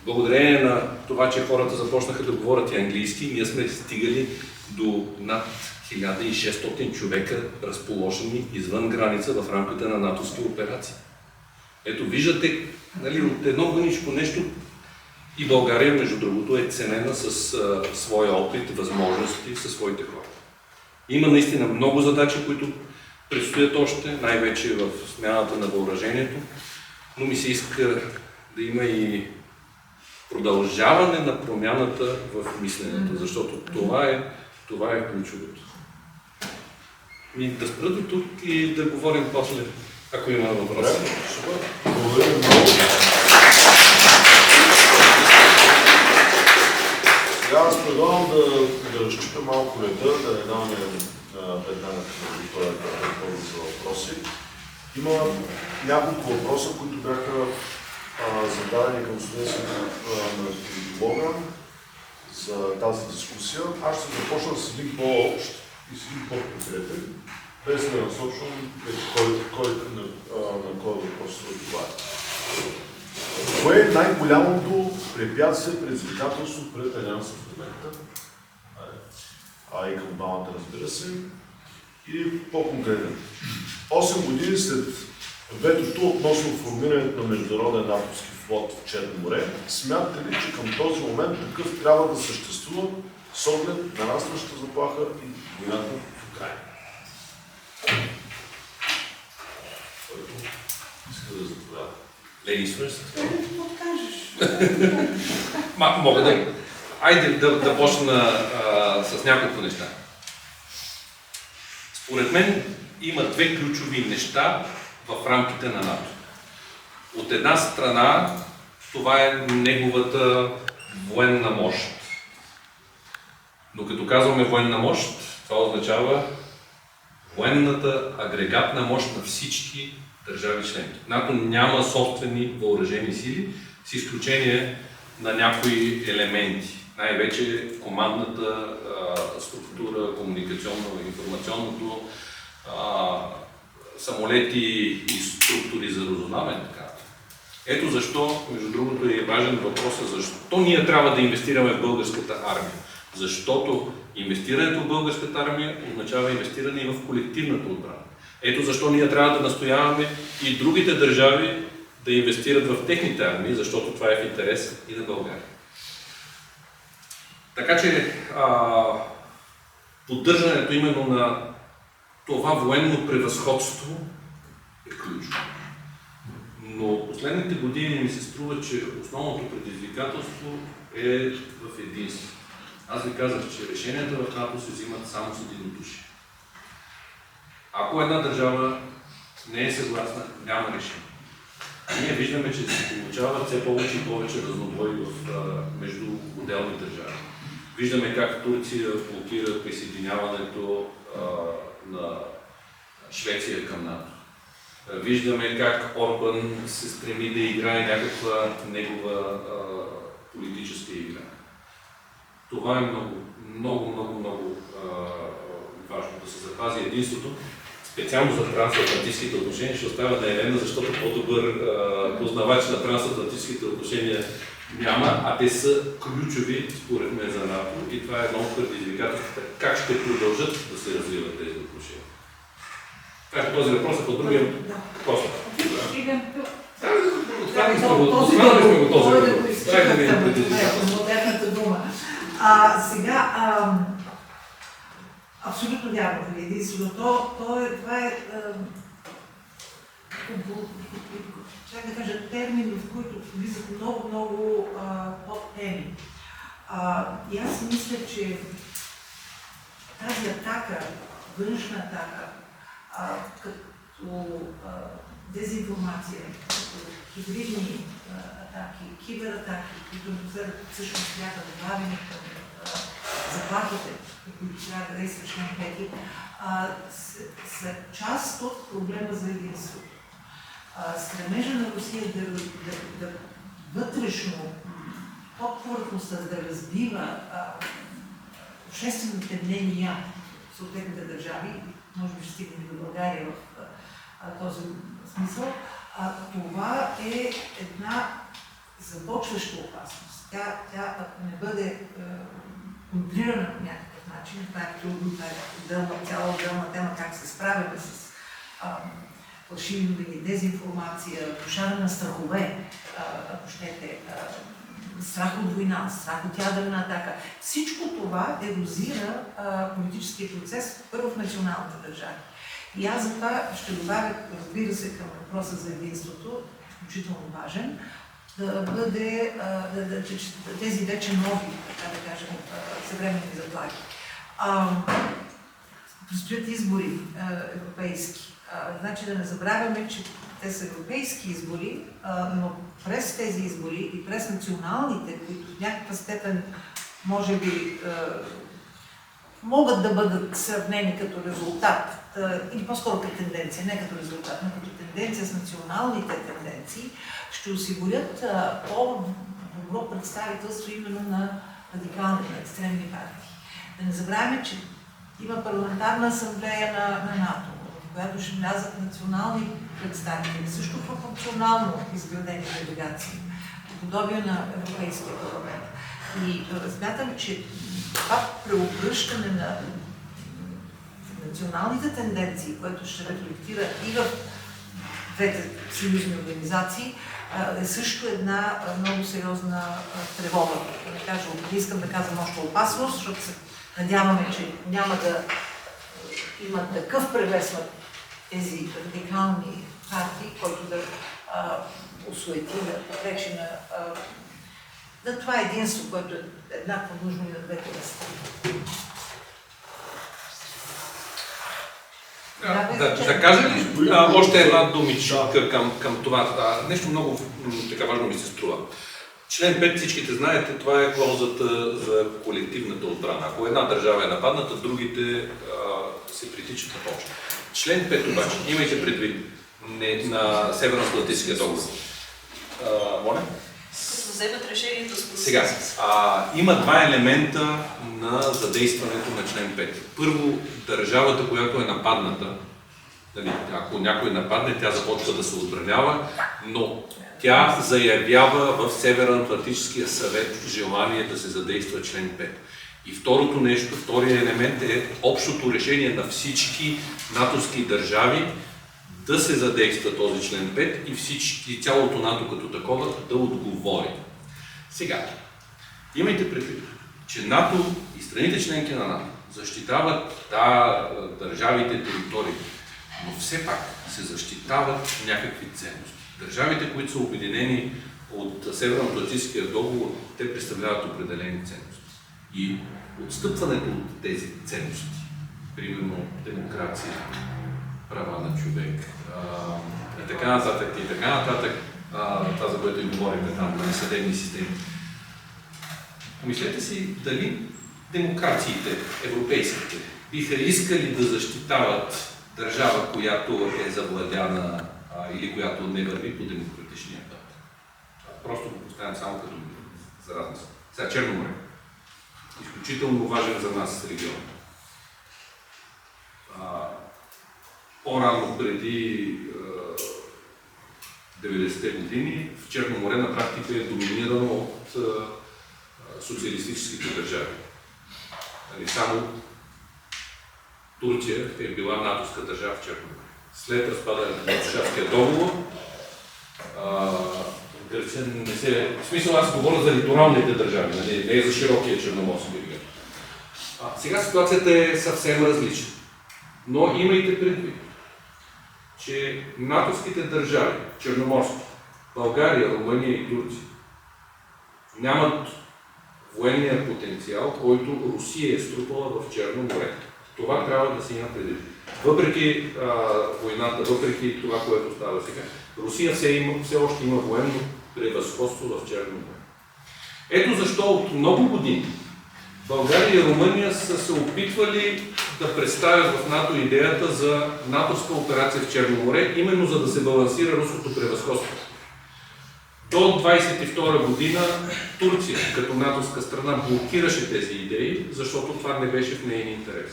благодарение на това, че хората започнаха да говорят и английски, ние сме стигали до над 1600 човека, разположени извън граница в рамките на натовски операции. Ето виждате, нали, от едно мъничко нещо и България, между другото, е ценена с своя опит, възможности, със своите хора. Има наистина много задачи, които предстоят още, най-вече в смяната на въоръжението, но ми се иска да има и продължаване на промяната в мисленето, защото това е ключовото. И да спра до тук и да говорим после, ако има въпроси. Благодаря много. Сега аз предлагам да разчупя малко реда, да не даваме веднага за въпроси. Има няколко въпроса, които бяха зададени към студентите на филолога за тази дискусия. Аз ще започна с един по-общ и с един по-конкретен, без да насочвам на кой въпрос да отговаря. Кое е най-голямото препятствие, предизвикателство пред Алианса в момента? И към Обамата, разбира се. И по-конкретно. 8 години след ветото относно формирането на международен натовски флот в Черно море, смятате ли, че към този момент такъв трябва да съществува с оглед на нарастващата заплаха и войната в Украйна? Който иска да заповяда. Ladies first. Да откажеш. Мога да... Айде да почна с няколко неща. Според мен има две ключови неща в рамките на НАТО. От една страна, това е неговата военна мощ. Но като казваме военна мощ, това означава военната агрегатна мощ на всички държави членки. НАТО няма собствени въоръжени сили, с изключение на някои елементи. Най-вече командната структура, комуникационно-информационното, самолети и структури за разузнаване. Ето защо, между другото, е важен въпросът, защо ние трябва да инвестираме в българската армия. Защото инвестирането в българската армия означава инвестиране и в колективната отбрана. Ето защо ние трябва да настояваме и другите държави да инвестират в техните армии, защото това е в интерес и на България. Така че поддържането именно на това военно превъзходство е ключово. Но последните години ми се струва, че основното предизвикателство е в единство. Аз ви казах, че решенията в НАТО се взимат само с единодушие. Ако една държава не е съгласна, няма решение. Ние виждаме, че се получават все повече и повече разнобой между отделни държави. Виждаме как Турция блокира присъединяването на Швеция към НАТО. Виждаме как Орбан се стреми да играе някаква негова политическа игра. Това е много важно да се запази единството. Специално за трансатлантическите отношения ще оставя на Елена, защото по-добър познавач на трансатлантическите отношения няма, а те са ключови според мен за НАТО и това е едно от предизвикателствата. Как ще продължат да се развиват тези отношения? Това е този въпрос, а по другия после. Останали сме го този въпрос. Трябва да ви предизвикателство. Модерната дума. Сега, абсолютно вярно в единството. Това е трябва да кажа термин, в който влизат много подтеми. И аз мисля, че тази атака, външна атака, като дезинформация, като хибридни атаки, кибератаки, които напоследък всъщност бяха добавени към заплахите, които трябва да действа член 5, са част от проблема за единството. Стремежа на Русия да вътрешно, под повърхността, да разбива обществените мнения в съответните държави, може би ще стигнем до България в този смисъл, това е една започваща опасност. Тя ако не бъде контрирана по някакъв начин, това е цяла отделна тема, как се справяме с фалшиви новини, дезинформация, пошаране на страхове, ако щете, страх от война, страх от ядрена атака. Всичко това ерозира политическия процес първо в националните държави. И аз за това ще добавя, разбира се, към въпроса за единството, изключително важен, да бъде тези вече нови, така да кажем, съвременни заплахи. Предстоят избори европейски. Значи да не забравяме, че те са европейски избори, но през тези избори и през националните, които в някаква степен може би могат да бъдат сравнени като резултат, или по-скоро като тенденция, не като резултат, но като тенденция с националните тенденции, ще осигурят по-добро представителство именно на радикалните, на екстремни партии. Да не забравяме, че има парламентарна асамблея на НАТО, в която ще влязат национални представители, също пропорционално изградени делегации, подобие на Европейския парламент. И смятам, че това преобръщане на националните тенденции, което ще рефлектира и в двете съюзни организации, е също една много сериозна тревога. Не искам да казвам още опасност, защото се надяваме, че няма да имат такъв превес на тези радикални партии, който да осуети, да попречи на това единство, което е еднакво нужно и на двете места. Да кажа ли още една думичка към това? Нещо много така важно ми се струва. Член 5, всичките знаете, това е клаузата за колективната отбрана. Ако една държава е нападната, другите се притичат на помощ. Член 5 обаче, имайте предвид на Северно-Атлантическия договор. Моля? Вземат решението с сега, има два елемента на задействането на член 5. Първо, държавата, която е нападната, ако някой нападне, тя започва да се отбранява, но тя заявява в Северно-Атлантическия съвет желание да се задейства член 5. И второто нещо, втория елемент е общото решение на всички натовски държави да се задейства този член 5 и цялото НАТО като такова да отговори. Сега, имайте предвид, че НАТО и страните членки на НАТО защитават държавите, териториите, но все пак се защитават някакви ценности. Държавите, които са обединени от Северно-Атлантическия договор, те представляват определени ценности. И отстъпването от тези ценности, примерно демокрация, права на човек и така нататък, това, за което и говорим там, на съдебни системи. Помислете си дали демокрациите, европейските, биха искали да защитават държава, която е завладяна или която не върви по демократичния път. Просто го поставям само като за размисъл. Сега Черно море. Изключително важен за нас регион. По-рано, преди 90-те години, в Черно море на практика е доминирано от социалистическите държави. Само Турция е била натовска държава в Черно море. След разпадането на Варшавския договор, Гърция не се... В смисъл аз говоря за литоралните държави, не за широкия черноморски регион. Сега ситуацията е съвсем различна. Но имайте предвид, че натовските държави, черноморски, България, Румъния и Турция, нямат военния потенциал, който Русия е струпала в Черно море. Това трябва да се има предвид. Въпреки войната, въпреки това, което става сега, Русия все още има военно превъзходство в Черно море. Ето защо от много години България и Румъния са се опитвали да представят в НАТО идеята за натовска операция в Черно море, именно за да се балансира руското превъзходство. До 1922 година Турция, като натовска страна, блокираше тези идеи, защото това не беше в нейния интерес.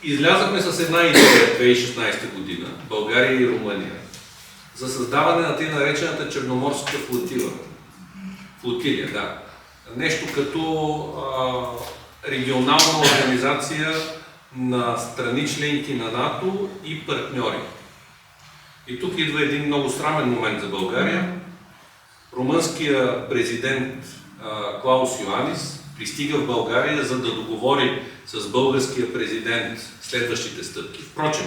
Излязахме с една идея 2016 година, България и Румъния, за създаване на тъй наречената Черноморска флотилия, да. Нещо като регионална организация на страни членки на НАТО и партньори. И тук идва един много срамен момент за България. Румънския президент Клаус Йоанис пристига в България, за да договори с българския президент следващите стъпки. Впрочем,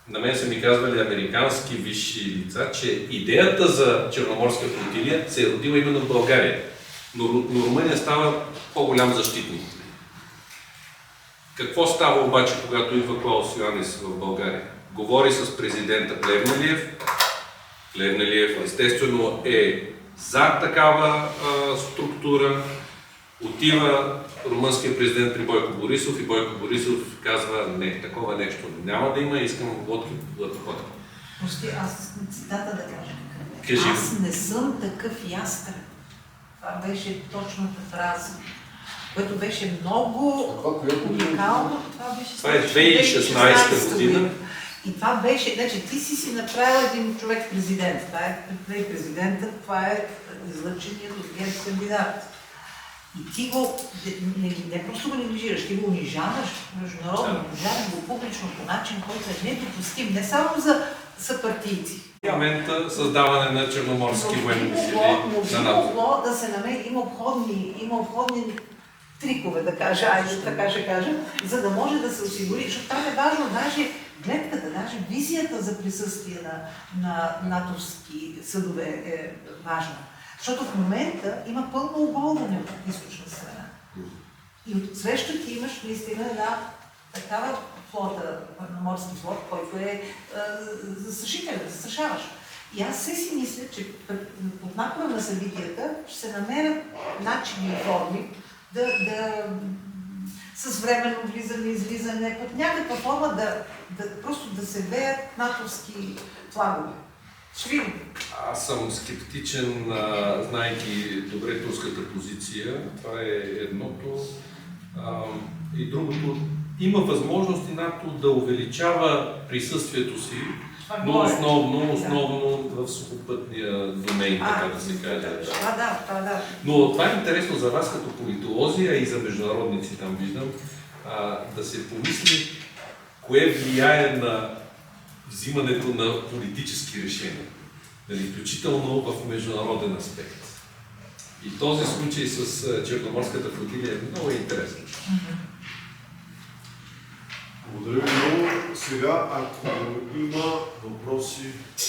на мен са ми казвали американски висши лица, че идеята за Черноморска флотилия се е родила именно в България. Но Румъния става по-голям защитник. Какво става обаче, когато идва Клаус Йоанис в България? Говори с президента Плевнелиев. Плевнелиев естествено е за такава структура. Отива румънския президент при Бойко Борисов и Бойко Борисов казва: не, такова нещо няма да има, искам лодки да подходят. Прости, аз цитата да кажа какъв е. Кажи. Аз не съм такъв ястреб. Това беше точната фраза, което беше много уникално. Това е 2016 година. И това беше, значи ти си направил един човек президент. Това е президента, това е излъченият от ГЕРБ кандидат. И ти го, не просто го неглижираш, ти го унижаваш международно, унижаваш го публично по начин, който е недопустим, не само за съпартийци. В момента създаване на черноморски военни сили на НАТО. Могло да се намери, има обходни трикове, да кажа, така ще кажа, за да може да се осигури, защото там е важно, даже гледката, даже визията за присъствие на натовски съдове е важна. Защото в момента има пълно оголване от източна страна. И от среща ти имаш наистина една такава флота, на морски флот, който е застрашителен, застрашаваш. И аз си мисля, че под напора на събитията ще се намерят начини и форми с временно влизане, излизане, под някаква форма просто да се веят натовски флагове. Аз съм скептичен, знайки добре турската позиция. Това е едното. И другото, има възможности НАТО да увеличава присъствието си, но основно в сухопътния домейн, така да се каже. Да. Но това е интересно за вас като политолози, а и за международници, там виждам, да се помисли кое влияе на взимането на политически решения, включително в международен аспект. И този случай с Черноморската флотилия е много интересен. Благодаря ви много. Сега, ако има въпроси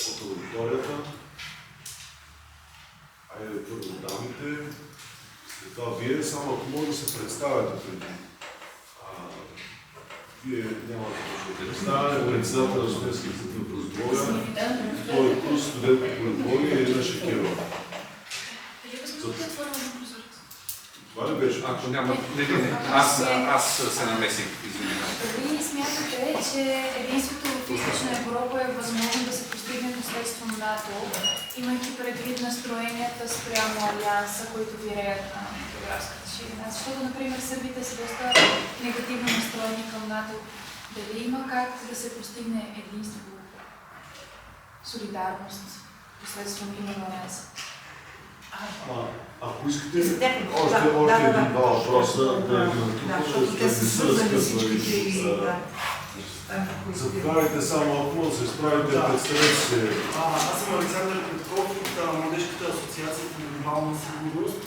от аудиторията, айде първо дамите, след това вие, само ако може да се представяте преди. Вие нямате да представяне, председател на Студентски институт по здравословие, втори курс студент по политология и Ирина Шекерова. Това ли беше? Ако няма... Аз се намесих, извинявам. Вие смятате, че единството в Източна Европа е възможно да се постигне посредством НАТО, имайки предвид настроенията спрямо Алианса, които виреят на географската ширина. Защото, например, сърбите са доста негативно настроени към НАТО. Дали има как да се постигне единство, солидарност посредством именно Алианса? Ако искате още един-два въпроса, да те са свързани всичките. Заповядайте само, ако може да се справите, представете се. Аз съм Александър Петков от Младежката асоциация по глобална сигурност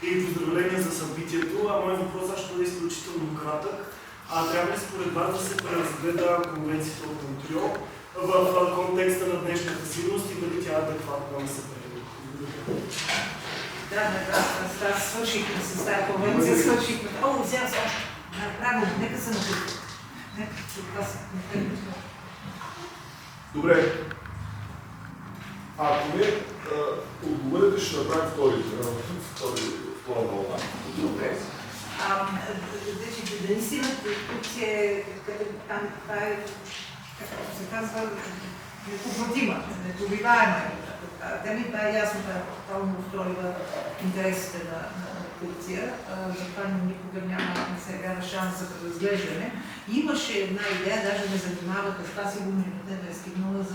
и поздравления за събитието. Моят въпрос ще бъде изключително кратък. Трябва ли според вас да се преразгледа конвенцията от Монтреал в контекста на днешната сигурност и дали тя е адекватна на събитието? Да, свършихме с тази конвенция, свършихме. Взема се още. Браво, нека се напитат. Добре. Ако не, отговорите, ще направим втора вълна. Добре. Наистина, тук е, там това е, както се казва, непоплатима, непробиваема. Това е ясно, това му устройва интересите на Турция, затова никога не се явява шанс за преразглеждане. Имаше една идея, даже ме занимава каква сигурно не е стигнала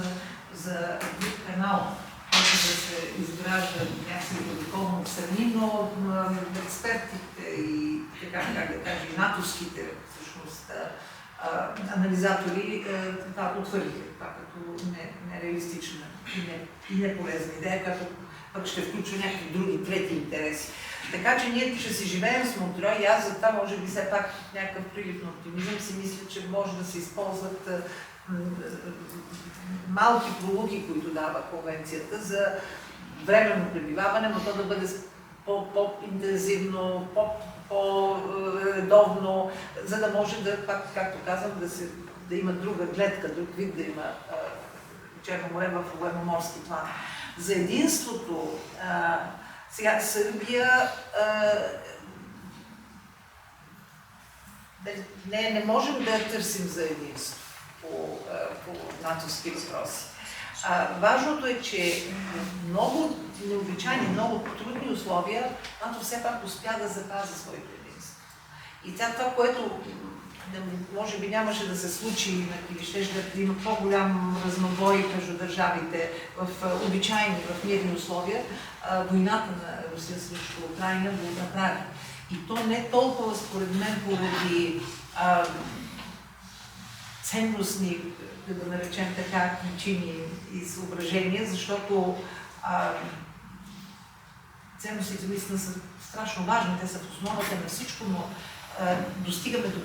за един канал, който да се изгражда някакси духовно страни, но експертите и така, как да кажа, и натовските всъщност анализатори това отвърлиха, това като нереалистична и неполезна идея, която пък ще включва някакви други трети интереси. Така че ние ще си живеем с Монтрой и аз за това може би все пак някакъв прилив на оптимизъм си мисля, че може да се използват малки пролуки, които дава конвенцията за временно пребиваване, но то да бъде по-интензивно, по-редовно, за да може да, както казвам, да има друга гледка, друг вид да има Черно море в военноморски план. За единството, сега Сърбия не можем да търсим за единство по натовски въпроси. Важното е, че много необичайни, много трудни условия НАТО все пак успя да запази своето единство. И това, което може би нямаше да се случи или ще да има по-голям разнобой между държавите в обичайни, в мирни условия, войната на Русия срещу Украйна го направи. И то не толкова, според мен, поради ценностни, да наречем така, причини и съображения, защото ценностите наистина са страшно важни, те са в основата на всичко, но достигаме до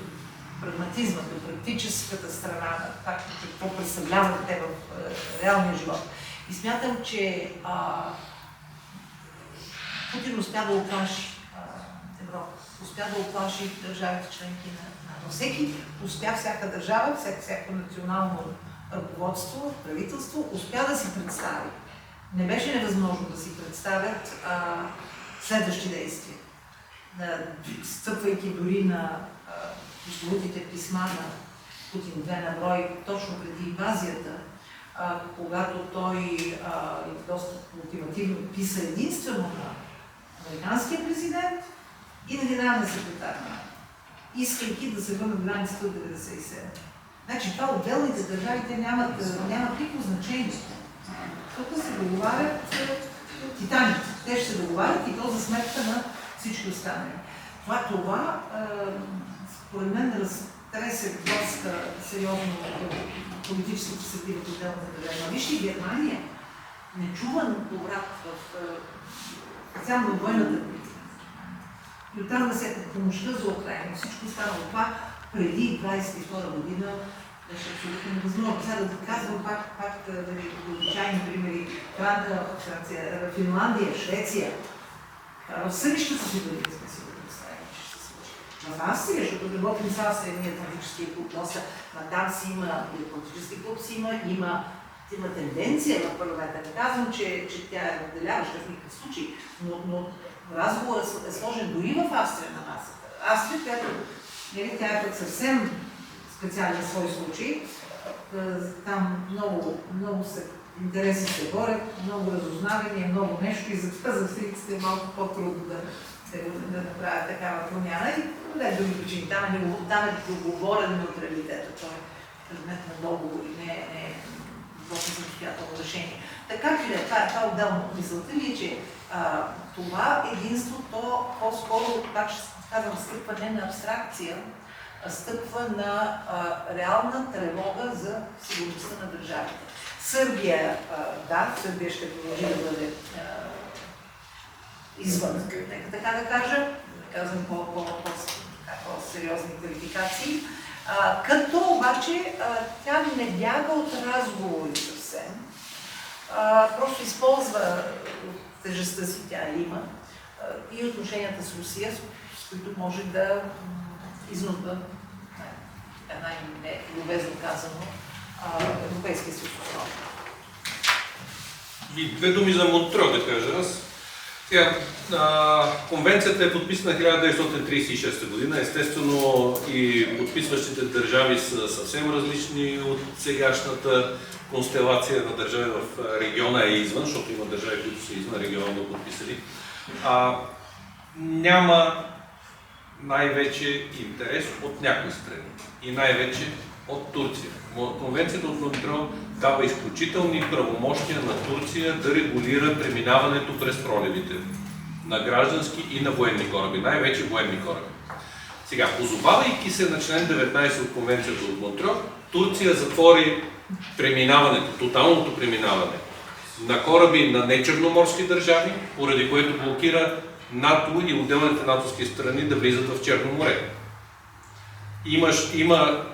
прагматизма, до практическата страна на това, какво представляват те в реалния живот. И смятам, че Путин успя да оплаши Европа, успя да оплаши държавите членки на НАТО. Всеки успя, всяка държава, всяко национално ръководство, правителство, успя да си представи. Не беше невъзможно да си представят следващи действия. Стъпвайки дори на прословутите писма на Путин 2 на брой, точно преди инвазията, когато той доста мотивативно писа единствено на американския президент и на генералния секретар, искайки да се върнат границата от 1997. Значи това отделните държавите нямат никакво значение. Тук се договарят титаните. Те ще се договарят и то за сметка на всички останали. Това според мен разтресе доста сериозно политическите съдби в отделната държава. Вижте, Германия нечуван поврат в специално в военната политика. И оттам да се помощта за Украйна. Всичко останало това преди 22 година беше абсолютно невъзможно. Сега да казвам пак обичайни примери. Франция, Финландия, Швеция. В съдищата си дори сме си го представили, че ще се случи. В Австрия, защото работим с Австрия, ние политическия клуб носа, там си има, и политически клуб си има тенденция в парламента. Не казвам, че тя е наделяваща в никакъв случай, но разговорът е сложен дори в Австрия на масата. Австрия, която тя е пък съвсем специален свой случай. Там много интереси се борят, много разузнавания, много нещо и затова за австрийците е малко по-трудно да направят такава промяна. И не други причини. Там е договорен неутралитет. Това е предмет на договори, не е самостоятелно решение. Така че това е отделно. Мисълта ми е, че това единство, то по-скоро, пак ще казвам, стъпва не на абстракция, а стъпва на реална тревога за сигурността на държавите. Сърбия, Сърбия ще продължи да бъде извън, нека така да кажа, казвам по-сериозни квалификации, като обаче тя не бяга от разговори съвсем, просто използва тежестта си, тя има, и отношенията с Русия, с които може да изнудва, най-любезно казано, Европейския съюз. И две думи за Монтрео, да кажа аз. Сега, конвенцията е подписана 1936 година. Естествено и подписващите държави са съвсем различни от сегашната констелация на държави в региона и извън, защото има държави, които са извън региона да подписали. Няма най-вече интерес от някои страни и най-вече от Турция. Конвенцията от Монтрео дава изключителни правомощия на Турция да регулира преминаването през проливите на граждански и на военни кораби, най-вече военни кораби. Сега, позовавайки се на член 19 от Конвенцията от Монтрео, Турция затвори преминаването, тоталното преминаване на кораби на нечерноморски държави, поради което блокира НАТО и отделните натовски страни да влизат в Черно море. Има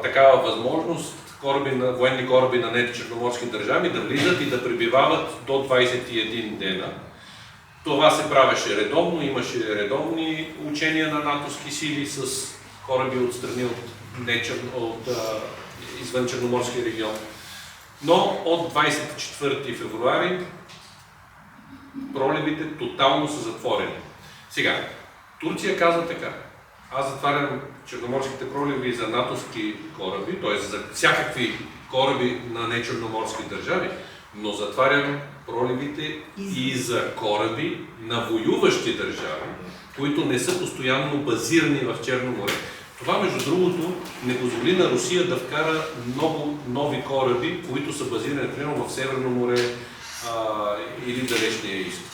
такава възможност военни кораби на нечерноморски държави да влизат и да пребивават до 21 дена. Това се правеше редовно, имаше редовни учения на натовски сили с кораби от страни от извън Черноморския регион. Но от 24 февруари проливите тотално са затворени. Сега, Турция казва така: аз затварям черноморските проливи за натовски кораби, т.е. за всякакви кораби на нечерноморски държави, но затварям проливите и за кораби на воюващи държави, които не са постоянно базирани в Черно море. Това, между другото, не позволи на Русия да вкара много нови кораби, които са базирани, примерно, в Северно море или Далечния изток.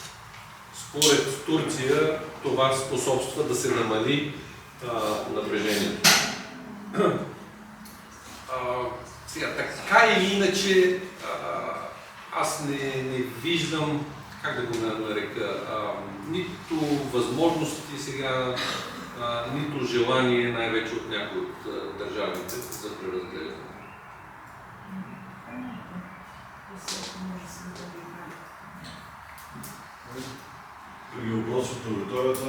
Според Турция това способства да се намали напрежението. Сега, така или иначе, аз не виждам, как да го нарека, нито възможности сега, нито желание, най-вече от някои от държавите, за преразглеждане. Други въпроси от аудиторията?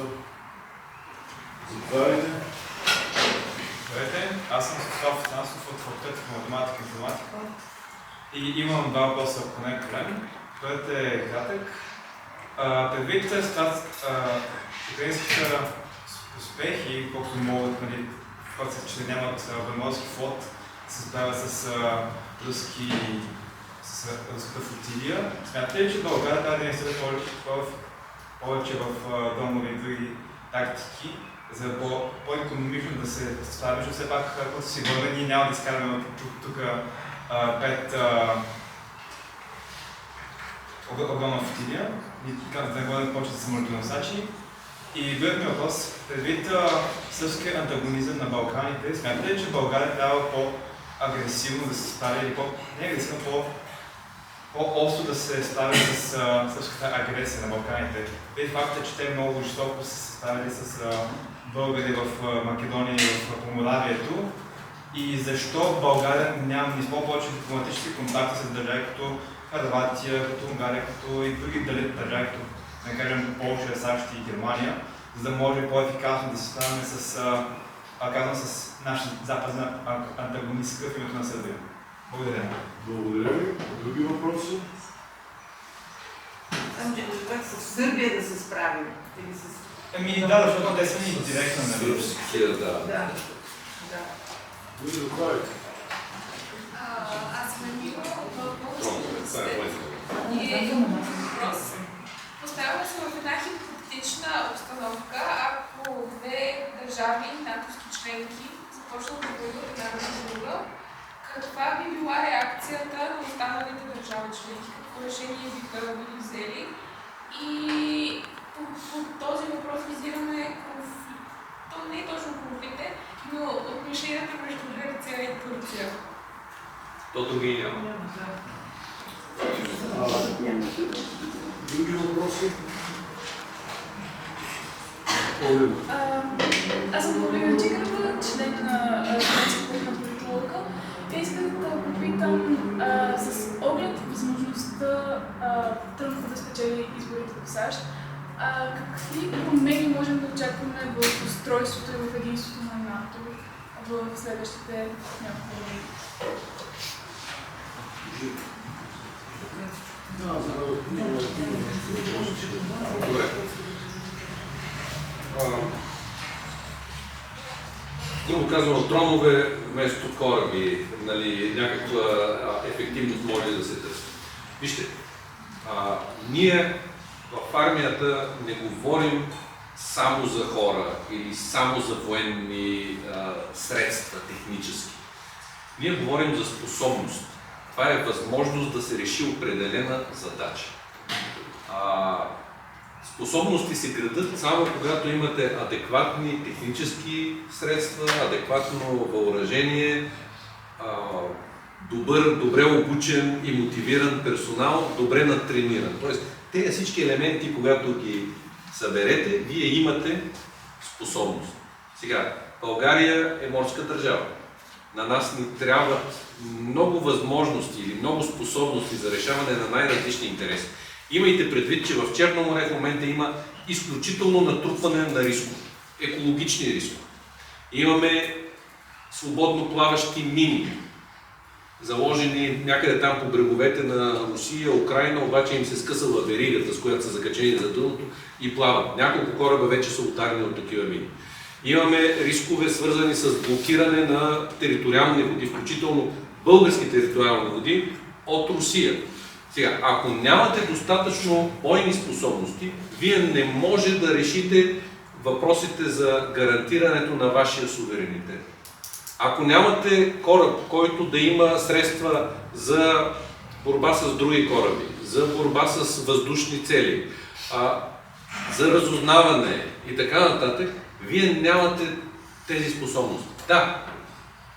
Заповядайте. Здравейте, аз съм Светлав Финансов от факултет по математика и информатика и имам два въпроса, ако не е проблем. Първият е кратък. Предвид украинските успехи, колкото могат, факта, че нямат военноморски флот, се справят с руската флотилия. Смятате ли, че България трябва да инвестира повече в дронове и други тактики, за да по-икономично да се справим, защото все пак, когато си върне, ние няма да изкараме тук 5 огромна флотилия, да не бъдем повече за самолетоносачи. И другият ми въпрос, предвид сръбския антагонизъм на Балканите, смятате ли, че България трябва по-агресивно да се справи, или не агресивно, по-остро да се справи с сръбската агресия на Балканите? Преди факта, че те много жестоко са се справили с българи в Македония и в Поморавието, и защо България няма ни повече дипломатически контакти с държави като Хърватия, като Унгария, като и други държави, като да кажем Полша, САЩ и Германия, за да може по-ефикасно да се справяме с нашата западна антагонистка в името на Сърбия. Благодаря. Благодаря ви. Други въпроси? Само, че с Сърбия да се справим. Да, защото те са ни директно, нали? Сръбския, да. Да. Други заповядайте. Аз съм Емила от Българския университет. Въпрос. Поставяме се в една хипотетична обстановка, ако две държави, натовски членки, започнат да воюват една на друга, каква би била реакцията на останалите държави членки, какво решение биха взели? И по този въпрос визираме то не е точно конфликте, но отношенията между Гърция и Турция. То други няма. Други въпроси? Аз съм Полина Чикарова, член на Комисията на политолога. Исках да попитам с оглед възможността Тръмп да спечели изборите в САЩ, какви промени можем да очакваме в устройството и в единството на НАТО в следващите няколко години? Добре. Грубо казано, дронове вместо кораби, нали, някаква ефективност може да се търси. Вижте, ние в армията не говорим само за хора или само за военни средства, технически. Ние говорим за способност. Това е възможност да се реши определена задача. Способности се градат само когато имате адекватни технически средства, адекватно въоръжение, добре обучен и мотивиран персонал, добре натрениран. Тоест, тези всички елементи, когато ги съберете, вие имате способност. Сега, България е морска държава. На нас ни трябват много възможности или много способности за решаване на най-различни интереси. Имайте предвид, че в Черно море в момента има изключително натрупване на рискове, екологични рискове. Имаме свободно плаващи мини, заложени някъде там по бреговете на Русия, Украйна, обаче им се скъсала веригата, с която са закачени за дъното и плават. Няколко кораба вече са ударени от такива мини. Имаме рискове, свързани с блокиране на териториални води, включително български териториални води от Русия. Сега, ако нямате достатъчно бойни способности, вие не може да решите въпросите за гарантирането на вашия суверенитет. Ако нямате кораб, който да има средства за борба с други кораби, за борба с въздушни цели, за разузнаване и така нататък, вие нямате тези способности. Да,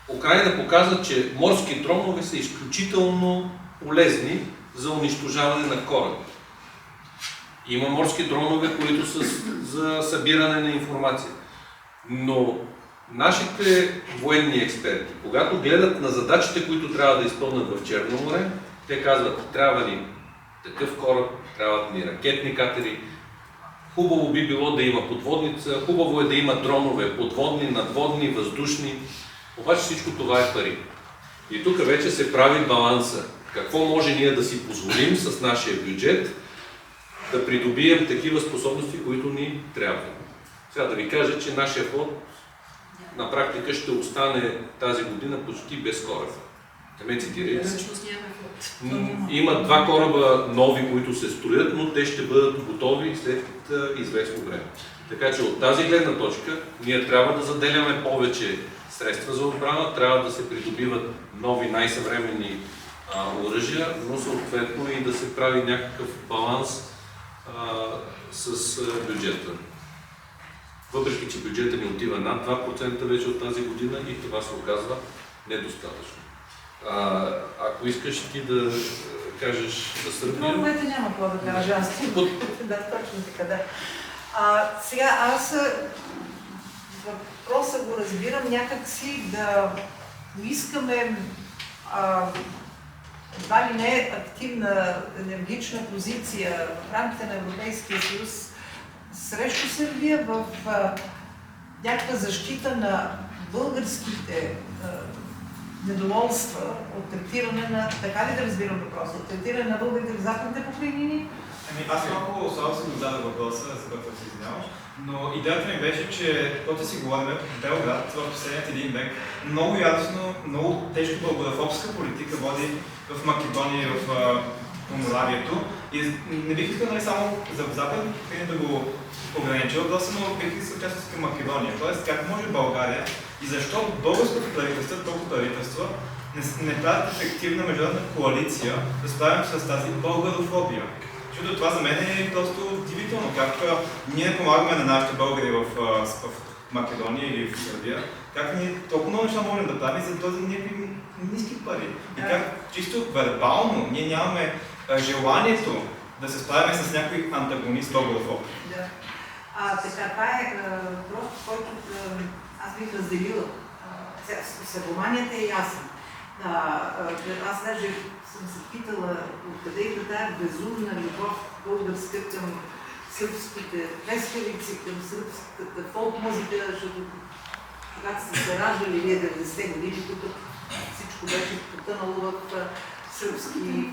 Украйна показва, че морски дронове са изключително полезни за унищожаване на кораби. Има морски дронове, които са за събиране на информация. Но нашите военни експерти, когато гледат на задачите, които трябва да изпълнят в Черно море, те казват, трябва ни такъв кораб, трябват ни ракетни катери. Хубаво би било да има подводница, хубаво е да има дронове, подводни, надводни, въздушни. Обаче всичко това е пари. И тук вече се прави баланса. Какво може ние да си позволим с нашия бюджет да придобием такива способности, които ни трябват. Сега да ви кажа, че нашия флот на практика ще остане тази година почти без кораб. Не ме цитирайте. Има 2 кораба нови, които се строят, но те ще бъдат готови след известно време. Така че от тази гледна точка ние трябва да заделяме повече средства за отбрана, трябва да се придобиват нови най-съвременни оръжия, но съответно и да се прави някакъв баланс с бюджета. Въпреки че бюджета ни отива над 2% вече от тази година и това се оказва недостатъчно. Ако искаш ти да кажеш за Сърбия... Но което няма какво да кажа, аз ти. Да, точно така, да. Сега аз въпроса го разбирам някакси да поискаме едва ли не активна, енергична позиция в рамките на Европейския съюз срещу Сърбия в някаква защита на българските недоволства от третиране на, така ли да разбирам въпроса, от третиране на българите в западните покрайнини? Аз малко особено си зададох въпроса, за който се извиняваш, но идеята ми беше, че когато си говорим, Белград в последният един век много ясно, много тежко българофобска политика води в Македония и в Поморавието. И не бих искал нали само за западните покрайнини да го ограничил, но бих искал част към Македония. Тоест, как може България и защо българското правителство, толкова правителства, не правят ефективна международна коалиция да справим с тази българофобия. Защото това за мен е просто удивително, как ние помагаме на нашите българи в Македония или в Сърбия, как ние толкова много неща можем да правим за този някакви ниски пари. И как чисто вербално ние нямаме желанието да се справим с някой антагонист българофоб. Да. Така, това е въпрос, който аз бих разделила. Събоманията е ясен. Аз даже съм се питала откъде идва тая безумна любов българска към сръбските пескавици, към сръбската фолк-музика, защото когато са се раждали вие 90-те години, тук всичко беше потънало в сръбски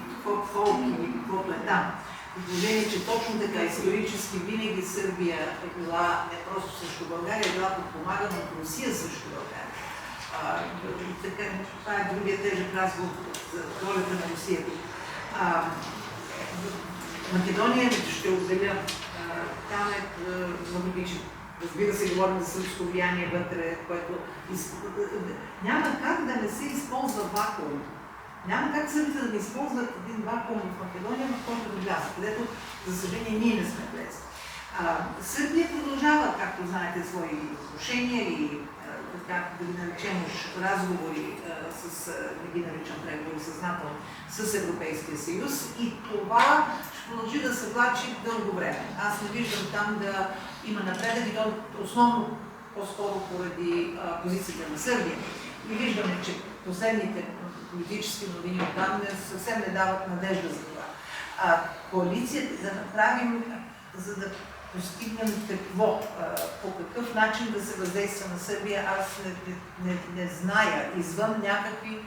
фолк или каквото е там. При положение, че точно така исторически винаги Сърбия е била не просто срещу България, е била подпомагана от Русия срещу България. Това е другия тежък разговор за ролята на Русия. Македония ще отделя. Там е, въпреки че разбира се, говорим за сръбско влияние вътре, което няма как да не се използва вакуум. Няма как сърбите да не използват един вакуум в Македония, в който да влязат, където, за съжаление, ние не сме влезли. Сърбия продължава, както знаете, свои отношения и така да ги наречем разговори не ги наричам преговори съзнателно, с Европейския съюз и това ще продължи да се влачи дълго време. Аз не виждам там да има напредък и то основно по-скоро поради позицията на Сърбия. И виждаме, че последните политически новини оттам съвсем не дават надежда за това. Коалицията да направим, за да постигнем какво, по какъв начин да се въздейства на Сърбия, аз не зная, извън някакви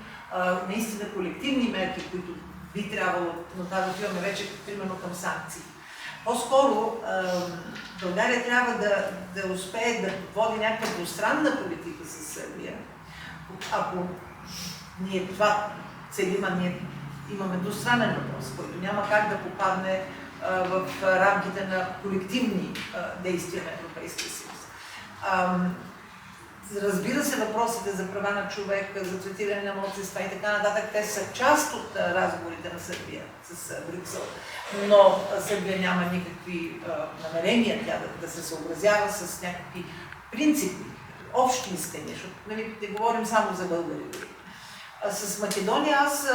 наистина колективни мерки, които би трябвало, но това да отиваме вече примерно към санкции. По-скоро България трябва да успее да води някаква двустранна политика с Сърбия. Ако ние това целим, ние имаме двустранен въпрос, който няма как да попадне в рамките на колективни действия на Европейския съюз. Разбира се, въпросите за права на човека, за третиране на малцинства и така нататък, те са част от разговорите на Сърбия с Брюксел, но Сърбия няма никакви намерения тя да се съобразява с някакви принципи, общи искания, защото не говорим само за българи. С Македония аз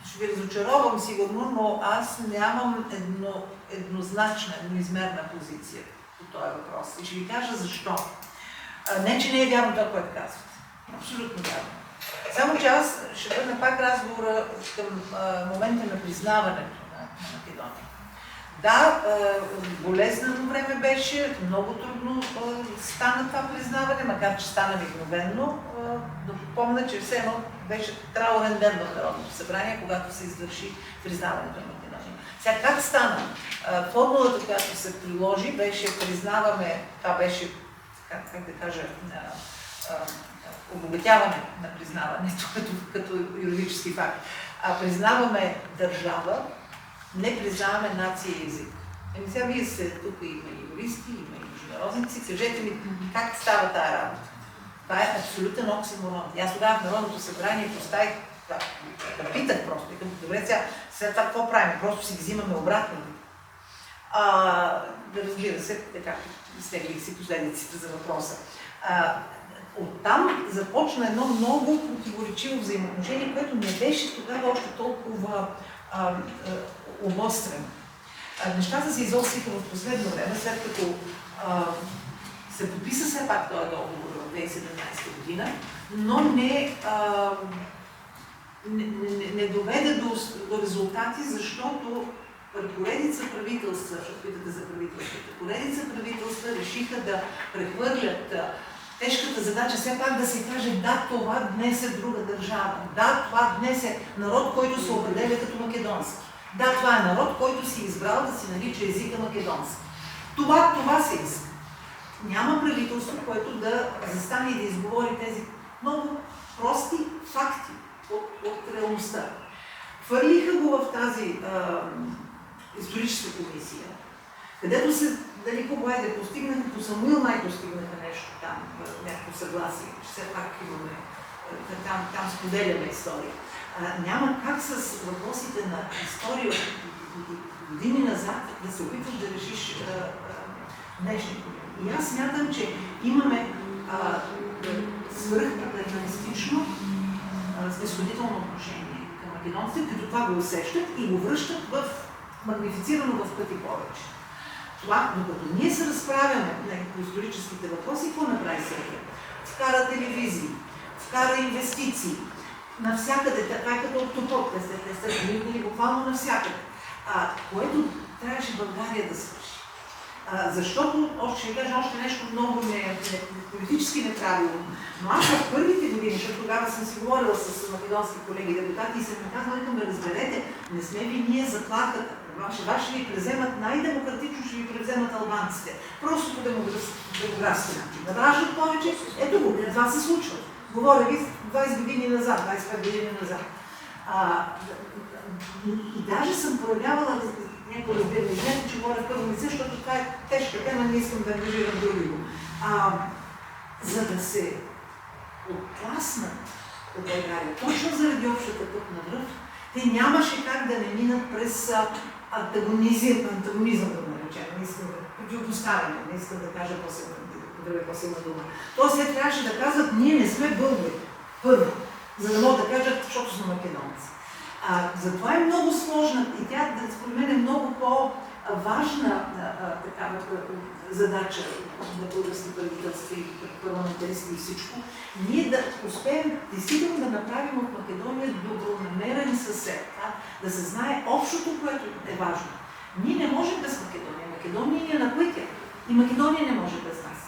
ще ви разочаровам сигурно, но аз нямам еднозначна, едноизмерна позиция по този въпрос. И ще ви кажа защо. Не, че не е вярно това, което казвате. Абсолютно вярно. Само че аз ще върна пак разговора към момента на признаването на Македония. Да, болезнено време беше, много трудно стана това признаване, макар че стана мигновенно, но помня, че все едно беше траурен ден в Народното събрание, когато се извърши признаването на Македония. Сега как стана? Формулата, която се приложи, беше признаваме, това беше, как да кажа, обогатяване на признаването като юридически факт. Признаваме държава, не признаваме нация и език. Сега вие сте тук, има и юристи, има и международници, кажете ми как става тая работа. Това е абсолютен оксиморон. Аз тогава в Народното събрание поставих, питах просто, викам, добре, сега това какво правим? Просто си ги взимаме обратно. Да разбира се, така, изтеглих си последиците за въпроса. Оттам започна едно много противоречиво взаимоотношение, което не беше тогава още толкова обострено. Нещата се изостриха в последно време, след като се подписа все пак този договор в 2017 година, но не доведе до резултати, защото поредица правителства, защото питате за правителствата, поредица правителства решиха да прехвърлят тежката задача все пак да се каже, да, това днес е друга държава, да, това днес е народ, който се определя като македонски. Да, това е народ, който си избрал да си нарича езика македонски. Това се иска. Няма правителство, което да застане и да изговори тези много прости факти от реалността. Хвърлиха го в тази историческа комисия, където се далеко постигнаха, по Самуил май постигнаха нещо там, някакво съгласие, че все пак имаме, там споделяме история. Няма как с въпросите на история години назад да се опитваш да решиш днешното. И аз смятам, че имаме свръхпатерналистично снисходително отношение към македонците, като това го усещат и го връщат магнифицирано в пъти повече. Това, докато ние се разправяме по историческите въпроси, какво направи Сърбия? Вкара телевизии, вкара инвестиции, навсякъде, така е като октопод, те са били буквално навсякъде. Което трябваше България да свърши. Защото, още ще ви кажа още нещо много политически неправилно. Но аз в първите години, защото тогава съм си говорила с македонски колеги депутати и съм ми казала, да разберете, не сме ви ние заплахата. Ваши ще ви преземат най-демократично, ще ви преземат албанците. Просто по демографски начин. Да раждат повече, ето го, това се случва. Говоря ви 20 години назад, 25 години назад. И даже съм проявявала някакво разбиране. Знаете, че говоря в първо лице, защото това е тежка тема, не искам да ангажирам други. За да се оттласнат от България, точно заради общата пътна връв, те нямаше как да не минат през антагонизъм, да го наречем, не искам да противопоставяне, не искам да кажа по-силна дума. Тоест, те трябваше да казват, ние не сме българи, първо, за да могат да кажат, защото сме македонци. Затова е много сложна и тя, според мен, е много по-важна такава задача на български правителства и парламентаристи и всичко. Ние да успеем действително да направим от Македония добронамерен съсед, да се знае общото, което е важно. Ние не можем без Македония. Македония ни е на пътя и Македония не може без нас.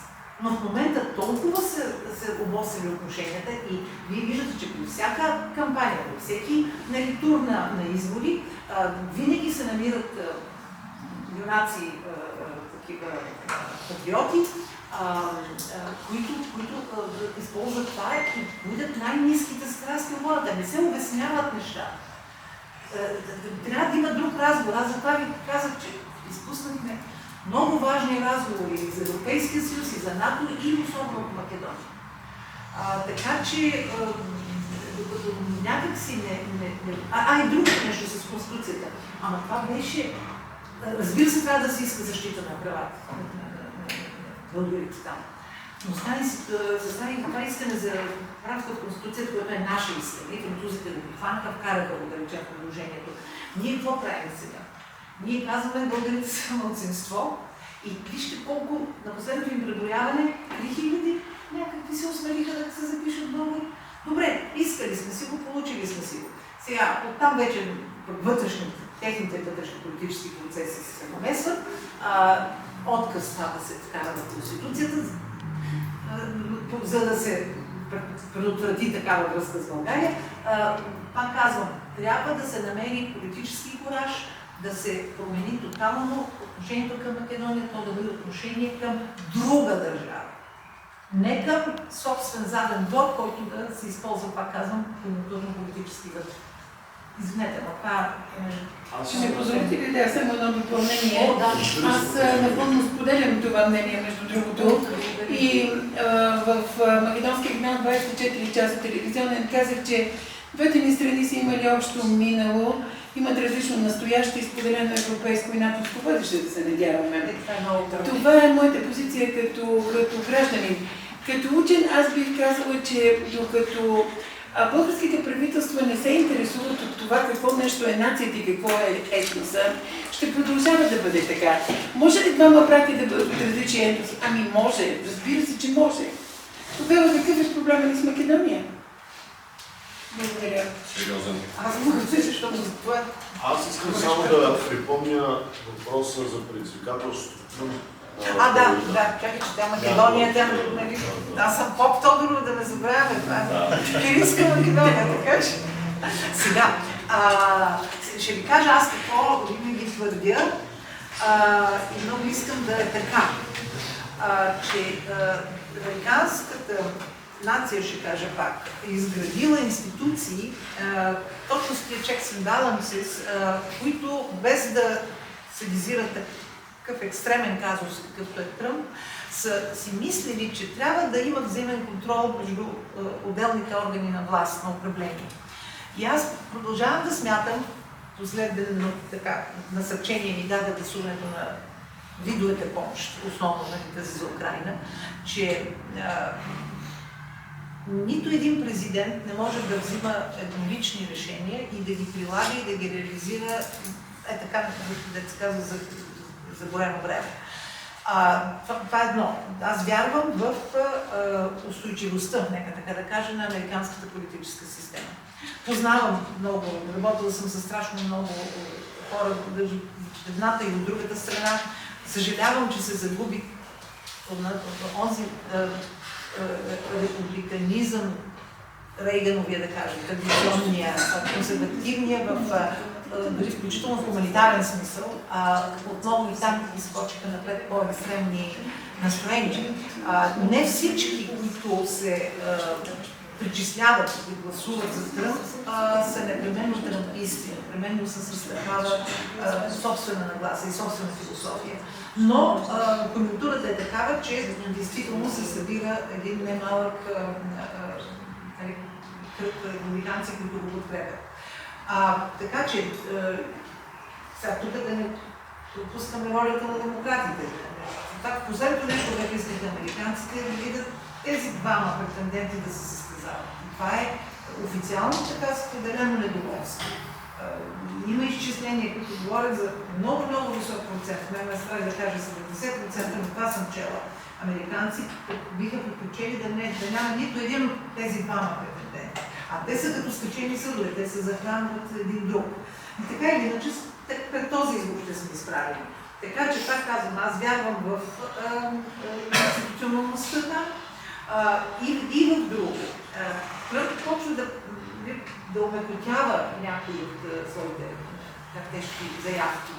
Но в момента толкова се обострили отношенията и вие виждате, че при всяка кампания, при всеки тур на избори, винаги се намират юнаци, такива патриоти, които използват това и будят най-ниските страсти в хората. Не се обясняват неща. Трябва да има друг разговор. Аз затова ви казах, че изпуснахме много важни разговори за Европейския съюз и за НАТО и особено в Македония. Така че някак си и друго нещо с Конституцията. Ама това беше... Разбира се, трябва да се иска защита на правата на българите там. Но стане това искане за правата от Конституцията, което е наше искане. И французите го хванаха, вкараха го, да речем, предложението. Ние какво правим сега? Ние казваме, българите са малцинство и вижте колко на последното им преброяване 3000 някакви се осмелиха да се запишат българи. Добре, искали сме си го, получили сме си го. Сега, оттам вече техните вътрешни политически процеси се намесват, отказ това да се вкара в Конституцията, за да се предотврати такава връзка с България. Пак казвам, трябва да се намери политически кураж, да се промени тотално отношението към Македония, то да бъде отношение към друга държава. Не към собствен заден двор, който да се използва, пак казвам, конъюнктурно-политически вътре. Извинете, но това е... Ще ми позволите ли да само едно допълнение? Аз напълно споделям това мнение, между другото. И в македонския канал 24 часа телевизионен казах, че двете ни страни са имали общо минало, имат различно настояще и споделено европейско и натовско бъдеще, да се надяваме. Това е моята позиция като гражданин. Като учен аз бих казала, че докато българските правителства не се интересуват от това какво нещо е нацията и какво е етноса, ще продължава да бъде така. Може ли двама братя да бъдат от различни етноси? Ами може, разбира се, че може. Тогава какъв е проблема ни с Македония? Благодаря. Сериозен. Аз мога да се, защото за това... Аз искам само да припомня въпроса за предизвикателството. Да, чакай, че тя Македония, тя, нали, аз съм поп Тодорова, да не забравяме това. Кирилска Македония, така че. Сега, ще ви кажа аз какво винаги твърдя и много искам да е така, че американската нация, ще кажа пак, е изградила институции, точно с тия checks and balances, които без да се визират такъв екстремен казус, какъвто е Тръмп, са си мислили, че трябва да има взаимен контрол между отделните органи на власт, на управление. И аз продължавам да смятам, последно така насърчение ми даде гласуването на видовете помощ, основно на тази за Украйна, че нито един президент не може да взима еднолични решения и да ги прилага и да ги реализира така, да се казва, за голямо време. Това е едно. Аз вярвам в устойчивостта, нека така да кажа, на американската политическа система. Познавам много, работила съм със страшно много хора от едната и от другата страна. Съжалявам, че се загуби онзи републиканизъм, Рейгановия, да кажем, традиционния, консервативния, дори включително в хуманитарен смисъл, отново и там изскочиха напред по-екстремни настроения. Не всички, които се причисляват и гласуват за Тръмп, са непременно трамписти, непременно се състъпват собствена нагласа и собствена философия. Но конюнктурата е такава, че действително се събира един немалък кръг републиканци, които го подкрепят. Така че, сега тук да не пропускаме ролята на демократите. Последното нещо, което искат американците, е да видят тези двама претенденти да се състезават. Това е официално така споделено недоволство. Има изчисления, които говорят за много висок процент. Мен ме страх да кажа 70%, но това съм чела. Американци биха предпочели да няма нито един от тези двама претенденти. А те са като скачени съдове, те се захранват един друг. И така или иначе, пред този избор ще сме изправени. Така че, пак казвам, аз вярвам в институционалността там и в друго. Тръмп почва да омекотява някои от своите тежки заявки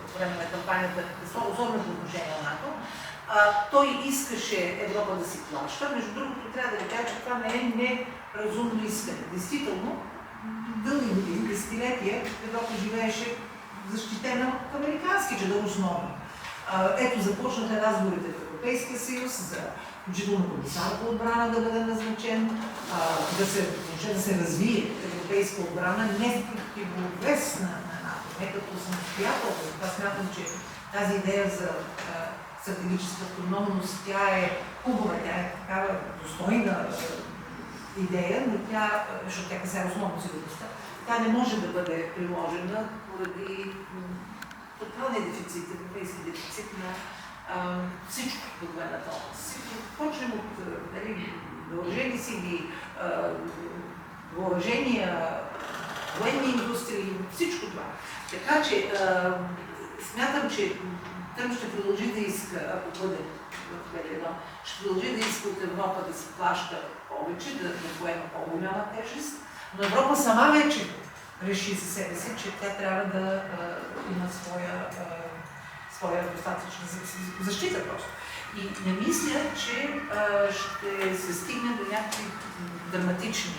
по време на кампанията, особено по отношение на НАТО. Той искаше Европа да си плаща. Между другото, трябва да ви кажа, че това не е неразумно искане. Действително, дълги години, десетилетия, Европа живееше защитена от американски чадър основно. Ето, започнаха разговорите в Европейския съюз за включително комисар по отбрана да бъде назначен, да се развие европейска отбрана не в противовес на НАТО, не като самостоятелност. Това смятам, че тази идея за стратегическа автономност, тя е хубава, тя е такава достойна идея, но тя, защото тя касае основно сигурността, тя не може да бъде приложена поради тоталния дефицит, европейски дефицит на всичко до военната област. Почнем от въоръжени сили, въоръжения, военни индустрии, всичко това. Така че смятам, че Тръмп ще продължи да иска, ако бъде в Белено, ще продължи да иска от Европа да се плаща повече, да поема по-голяма тежест, но Европа сама вече реши за себе си, че тя трябва да има своя достатъчна защита просто. И не мисля, че ще се стигне до някакви драматични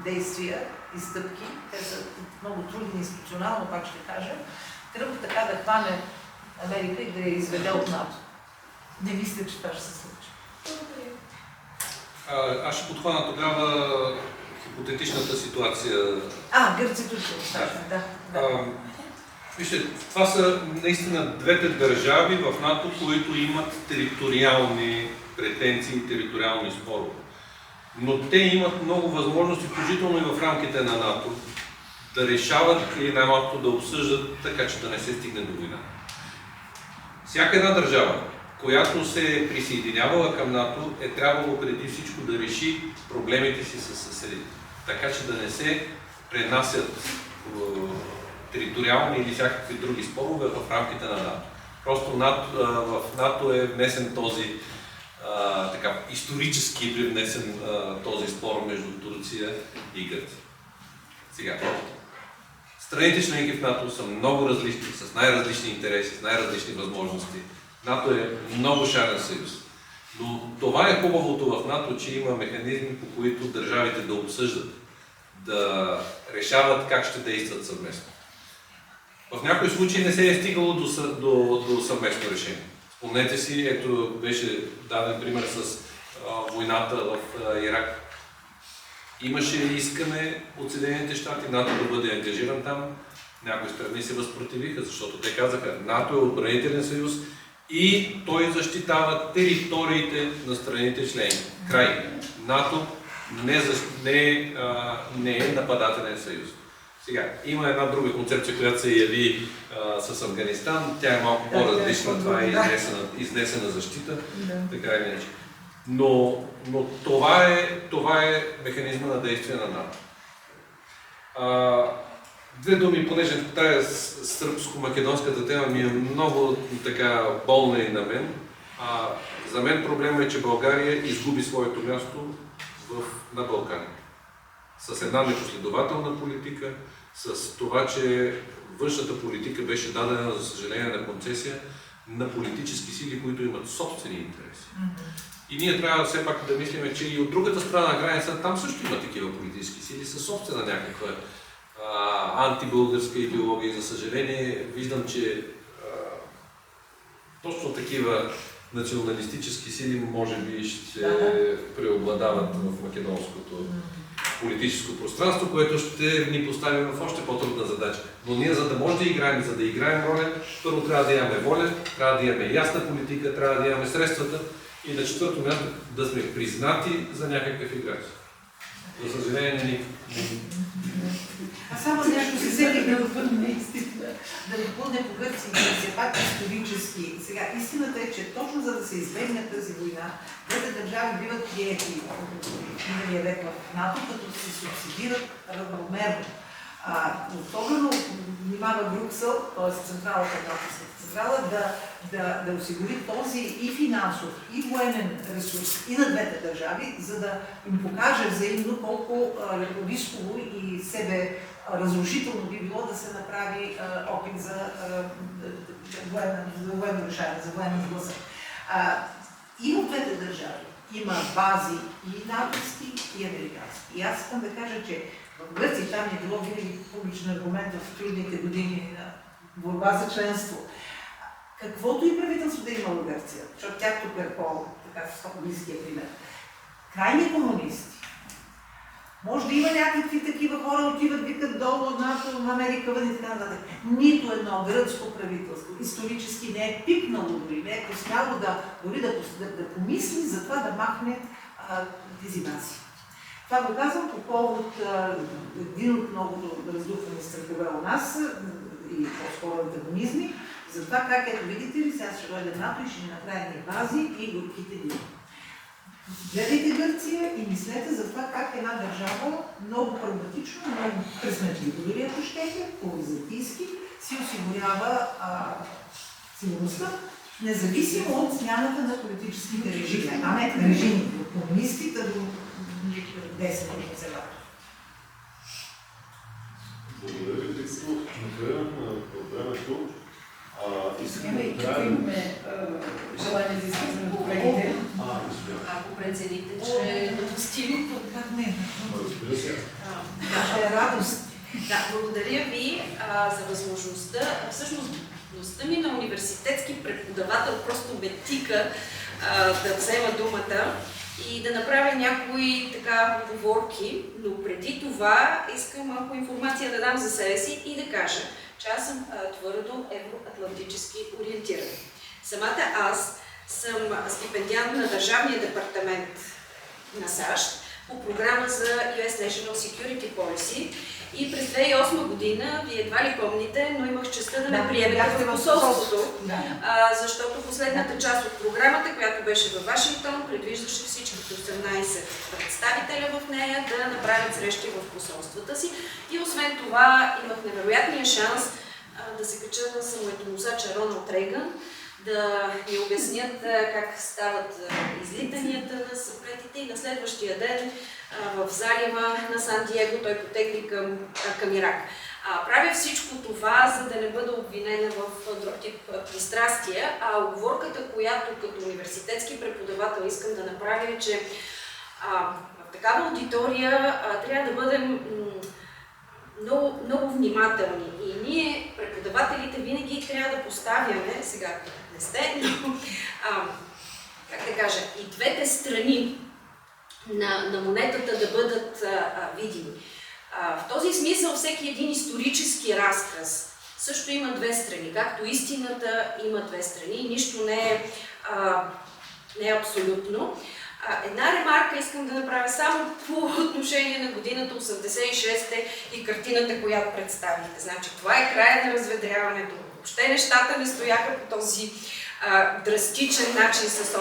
действия и стъпки. Те са много трудни институционално, пак ще кажа. Трябва така да хване Америка и да я изведе от НАТО. Не мисля, че това ще се случи. Аз ще подхвана тогава хипотетичната ситуация. Гърция тук ще оставим, да. Вижте, това са наистина двете държави в НАТО, които имат териториални претенции, териториални спорове. Но те имат много възможности, включително и в рамките на НАТО, да решават или най-малко да обсъждат, така че да не се стигне до война. Всяка една държава, която се е присъединявала към НАТО, е трябвало преди всичко да реши проблемите си със съседите. Така че да не се пренасят териториални или всякакви други спорове в рамките на НАТО. Просто в НАТО е внесен този исторически привнесен този спор между Турция и Гърция. Сега, страните членки в НАТО са много различни, с най-различни интереси, с най-различни възможности. НАТО е много шарен съюз. Но това е хубавото в НАТО, че има механизми, по които държавите да обсъждат, да решават как ще действат съвместно. В някои случаи не се е стигало до съвместно решение. Спомнете си, ето беше даден пример с войната в Ирак. Имаше искане от Съединените щати НАТО да бъде ангажиран там. Някои страни се възпротивиха, защото те казаха, НАТО е отбранителен съюз и той защитава териториите на страните членки. Край. НАТО не е нападателен съюз. Сега, има една друга концепция, която се яви с Афганистан. Тя е малко по-различна. Това е изнесена защита. Така или иначе. Но това е механизма на действие на НАТО. Две думи, понеже тая сръбско-македонската тема ми е много така болна и на мен. За мен проблема е, че България изгуби своето място на Балканите. С една непоследователна политика, с това, че външната политика беше дадена, за съжаление, на концесия на политически сили, които имат собствени интереси. И ние трябва все пак да мислим, че и от другата страна на граница там също има такива политически сили със собствена някаква антибългарска идеология. И за съжаление виждам, че точно такива националистически сили може би ще преобладават в македонското политическо пространство, което ще ни постави в още по-трудна задача. Но ние, за да може да играем роля, първо трябва да имаме воля, трябва да имаме ясна политика, трябва да имаме средствата и на четвърто място да сме признати за някакъв играч. За съжаление, Аз само нещо се сетих да допълня по Гърция, все пак исторически. Сега, истината е, че точно за да се избегне тази война, двете държави биват приети в миналия век в НАТО, като се субсидират равномерно. Особено внимава Брюксел, т.е. централата, натовската централа, да осигури този и финансов, и военен ресурс и на двете държави, за да им покаже взаимно колко рисково и себе разрушително би било да се направи опит за военно решение, за военен сблъсък. И от двете държави има бази и натовски, и американски. И аз искам да кажа, че в Гърция там е било винаги публичен аргумент в трудните години на борба за членство. Каквото и правителство да има в Гърция, защото тя тук е по-така близкия пример, крайни комунисти, може да има някакви такива хора, отиват, викат долу от НАТО, в Америка, и така нататък. Нито едно гръцко правителство исторически не е пипнало дори, не е посмяло да помисли за това да махне тези бази. Това го казвам по повод един от многото раздухвани страхове у нас и по-скоро антагонизми, за това как, ето видите ли, сега ще дойде НАТО и ще ни направи бази и горките дни. Гледайте Гърция и мислете за това как една държава много прагматично, много пресметливо, дори ако щете, по-византийски, си осигурява сигурността, независимо от смяната на политическите режими, а не режимите, от комунистите до десен консерватор. Благодаря ви, тъй като например по времето искаме да имаме желание за изказване от колегите. Ако прецените, че е допустимо. Как не? Разбира се. Наша е радост. Да, благодаря ви за възможността. Всъщност, възможността ми на университетски преподавател просто ме тика да взема думата и да направя някои така оговорки, но преди това искам малко информация да дам за себе си и да кажа, че аз съм твърдо евроатлантически ориентиран. Самата аз съм стипендиант на Държавния департамент на САЩ по програма за US National Security Policy и през 2008 година, вие едва ли помните, но имах честта да ме приемете в посолството, защото последната част от програмата, която беше във Вашингтон, предвиждаше всичките 18 представителя в нея да направят срещи в посолствата си. И освен това имах невероятния шанс да се кача на самолетоносача Роналд Рейган, да ни обяснят как стават излитанията на самолетите и на следващия ден в залива на Сан-Диего той потегли към Ирак. Правя всичко това, за да не бъда обвинена в друг тип пристрастия, а оговорката, която като университетски преподавател искам да направя е, че в такава аудитория трябва да бъдем много, много внимателни. И ние, преподавателите, винаги трябва да поставяме, сега не сте, но как да кажа, и двете страни на монетата да бъдат видими. В този смисъл всеки един исторически разказ също има две страни. Както истината има две страни, нищо не е абсолютно. Една ремарка искам да направя само по отношение на годината 86-те и картината, която представите. Значи, това е края на разведряването. Въобще нещата не стояха по този драстичен начин с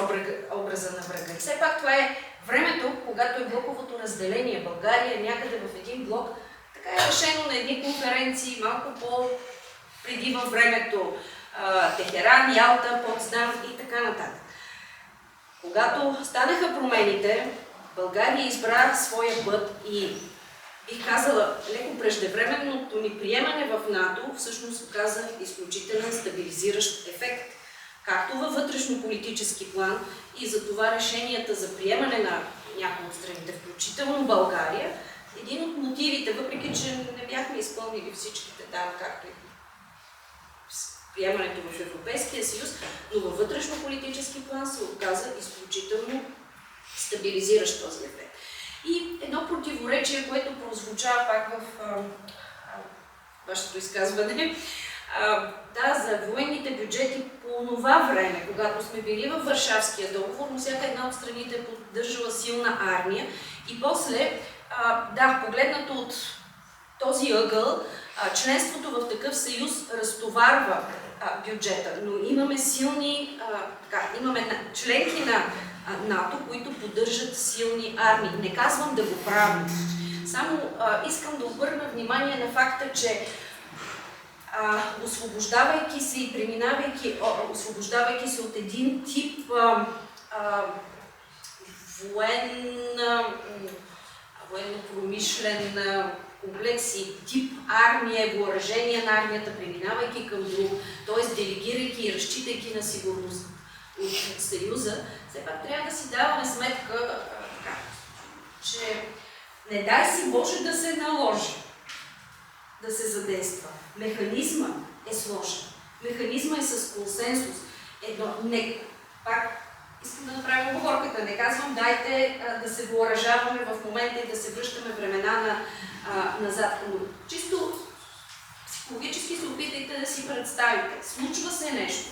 образа на врага. И все пак това е времето, когато е блоковото разделение. България някъде в един блок така е решено на едни конференции, малко преди във времето, Техеран, Ялта, Потсдам и така нататък. Когато станаха промените, България избра своя път и бих казала, леко преждевременното ни приемане в НАТО всъщност оказа изключителен стабилизиращ ефект, както във вътрешно-политически план и за това решенията за приемане на някои от страните, включително България, един от мотивите, въпреки че не бяхме изпълнили всичките там, както и приемането в Европейския съюз, но във вътрешно-политически план се оказа изключително стабилизиращ този ефект. И едно противоречие, което прозвуча пак в вашето изказване, да, за военните бюджети по това време, когато сме били във Варшавския договор, но всяка една от страните е поддържала силна армия и после, да, погледнато от този ъгъл, членството в такъв съюз разтоварва бюджета, но имаме силни, имаме членки на НАТО, които поддържат силни армии. Не казвам да го правим. Само искам да обърна внимание на факта, че освобождавайки се и освобождавайки се от един тип военно-промишлен комплекс и тип армия, въоръжение на армията, преминавайки към друг, т.е. делегирайки и разчитайки на сигурност от Съюза, все пак трябва да си даваме сметка, че не дай си може да се наложи, да се задейства. Механизма е сложен. Механизма е с консенсус. Пак искам да направим оговорката. Не казвам, дайте да се въоръжаваме в момента и да се връщаме времена назад. Но чисто психологически се опитайте да си представите. Случва се нещо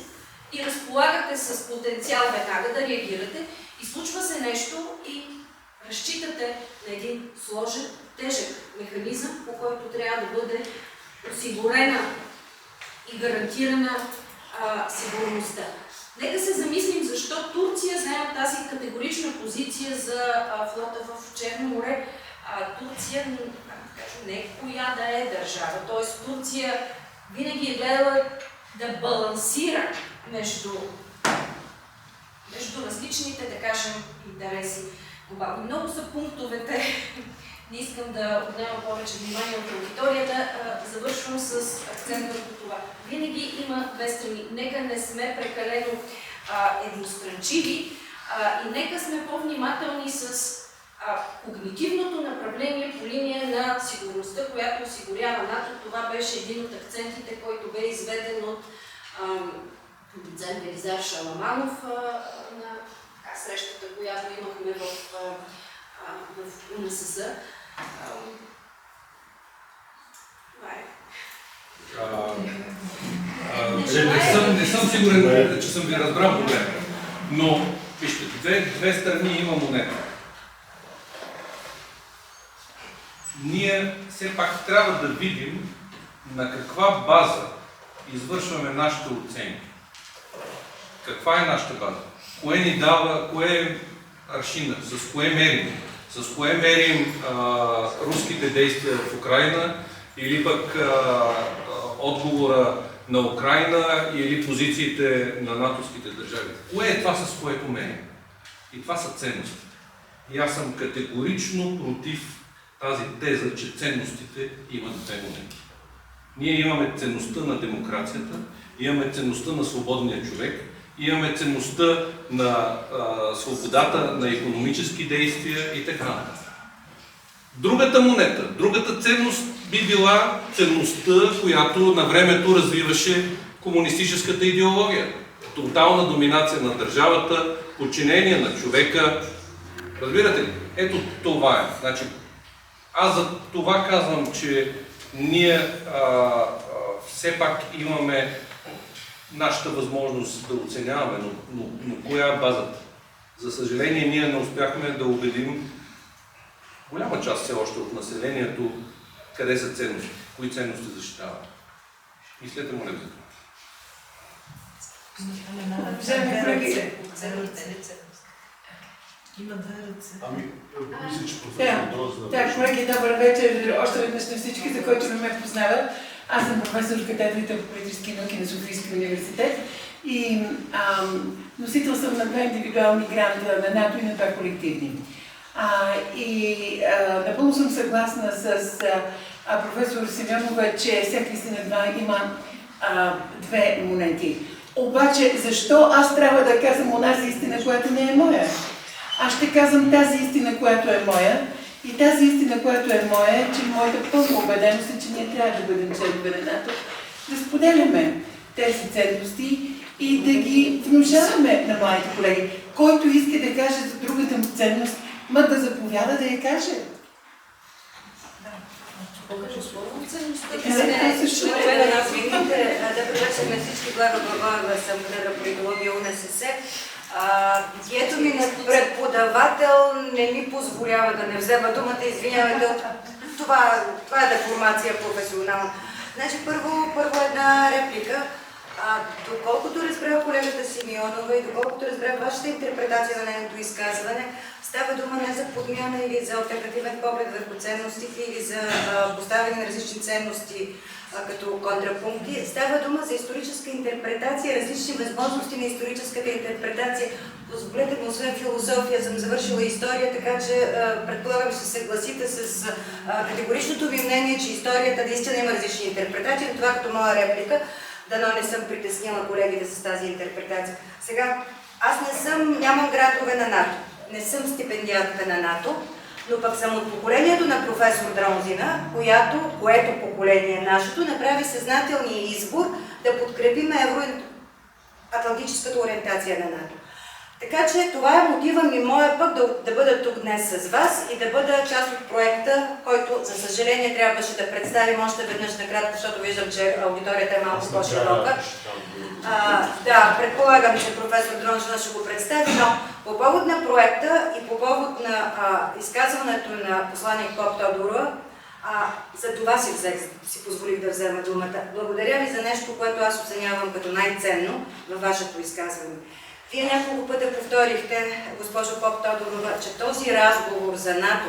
и разполагате с потенциал веднага да реагирате, и случва се нещо и разчитате на един сложен, тежък механизъм, по който трябва да бъде осигурена и гарантирана сигурността. Нека се замислим защо Турция заема тази категорична позиция за флота в Черно море. Турция не е коя да е държава, т.е. Турция винаги е гледала да балансира между различните, да кажем, интереси. Много са пунктовете, не искам да отнемам повече внимание от аудиторията, завършвам с акцент върху това. Винаги има две страни. Нека не сме прекалено едностранчиви и нека сме по-внимателни с когнитивното направление по линия на сигурността, която осигурява НАТО. Това беше един от акцентите, който бе изведен от полицай Велизар Шаламанов на срещата, която имахме в УНСС. Не съм сигурен, че съм ви разбрал проблема. Но, вижте, две страни има монета. Ние все пак трябва да видим на каква база извършваме нашите оценки. Каква е нашата база? Кое ни дава, кое е аршина, с кое мерим? С кое мерим руските действия в Украйна или пък отговора на Украйна или позициите на натовските държави? Кое е това, с което мерим? И това са ценности. И аз съм категорично против тази теза, че ценностите имат две монети. Ние имаме ценността на демокрацията, имаме ценността на свободния човек, имаме ценността на свободата на икономически действия и така нататък. Другата монета, другата ценност би била ценността, която на времето развиваше комунистическата идеология. Тотална доминация на държавата, подчинение на човека. Разбирате ли? Ето това е. Значи, аз за това казвам, че ние все пак имаме нашата възможност да оценяваме, но коя е базата? За съжаление, ние не успяхме да убедим голяма част все още от населението къде са ценности, кои ценности защитават. Мислете, моля за това. Има две ръце. Ами, мисля, че професор Дрозина. Да, колеги, добър вечер още веднъж на всички, за които не ме познават. Аз съм професор в катедрата по политически науки на Софийския университет и носител съм на 2 индивидуални гранта на НАТО и на 2 колективни. Напълно съм съгласна с професор Симеонова, че всяка истина има 2 монети. Обаче, защо аз трябва да казвам онази истина, която не е моя? Аз ще казвам тази истина, която е моя. И тази истина, която е моя, е, че моята пълна убеденост е, че ние трябва да бъдем членове на НАТО, да споделяме тези ценности и да ги внушаваме на младите колеги. Който иска да каже за другата му ценност, да заповяда да я каже. Да приветстваме всички глава в Асамблея политология УНСС. Дието ми на преподавател не ми позволява да не взема думата, извинявайте, това е деформация професионална. Значи първо една реплика. Доколкото разбрах колегата Симеонова и доколкото разбрах вашата интерпретация на нейното изказване, става дума не за подмяна или за алтернативен поглед върху ценностите или за поставяне на различни ценности като контрапункти. Става дума за историческа интерпретация, различни възможности на историческата интерпретация. Позволете ми, освен философия, съм завършила история, така че предполагам, ще се съгласите с категоричното ви мнение, че историята наистина има различни интерпретации. Това като моя реплика, дано не съм притеснила колегите с тази интерпретация. Сега, аз нямам грантове на НАТО, не съм стипендиатка на НАТО, но пък съм от поколението на професор Дронзина, което поколение нашето направи съзнателния избор да подкрепим евроатлантическата ориентация на НАТО. Така че това е мотива ми моя пък да бъда тук днес с вас и да бъда част от проекта, който за съжаление трябваше да представим още веднъж накратко, защото виждам, че аудиторията е малко по-широка. Да, предполагам, че професор Дронжина ще го представи, но по повод на проекта и по повод на изказването на посланик Поп Тодорова, за това си позволих да взема думата. Благодаря ви за нещо, което аз оценявам като най-ценно във вашето изказване. Вие няколко пъти повторихте, госпожо Поп Тодорова, че този разговор за НАТО,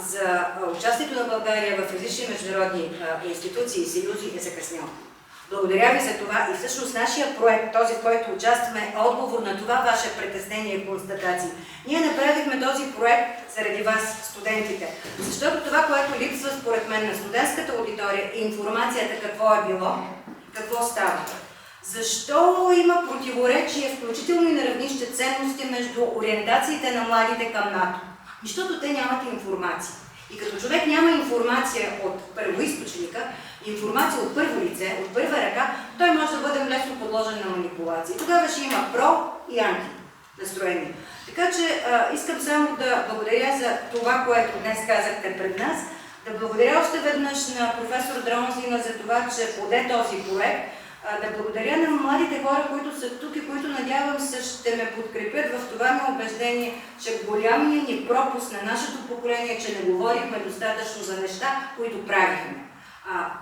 за участието на България в различни международни институции и съюзи е закъснял. Благодаря ви за това и всъщност нашия проект, този, в който участваме, е отговор на това ваше притеснение и констатации. Ние направихме този проект заради вас, студентите, защото това, което липсва според мен на студентската аудитория, е информацията какво е било, какво става. Защо има противоречие, включително и на равнище ценности, между ориентациите на младите към НАТО? Защото те нямат информация. И като човек няма информация от първоизточника, информация от първо лице, от първа ръка, той може да бъде лесно подложен на манипулации. Тогава ще има про и анти настроение. Така че искам само да благодаря за това, което днес казахте пред нас, да благодаря още веднъж на професор Дронзина за това, че поде този проект, да благодаря на младите хора, които са тук и които, надявам се, ще ме подкрепят в това ми убеждение, че голямият ни пропуск на нашето поколение, че не говорихме достатъчно за неща, които правихме.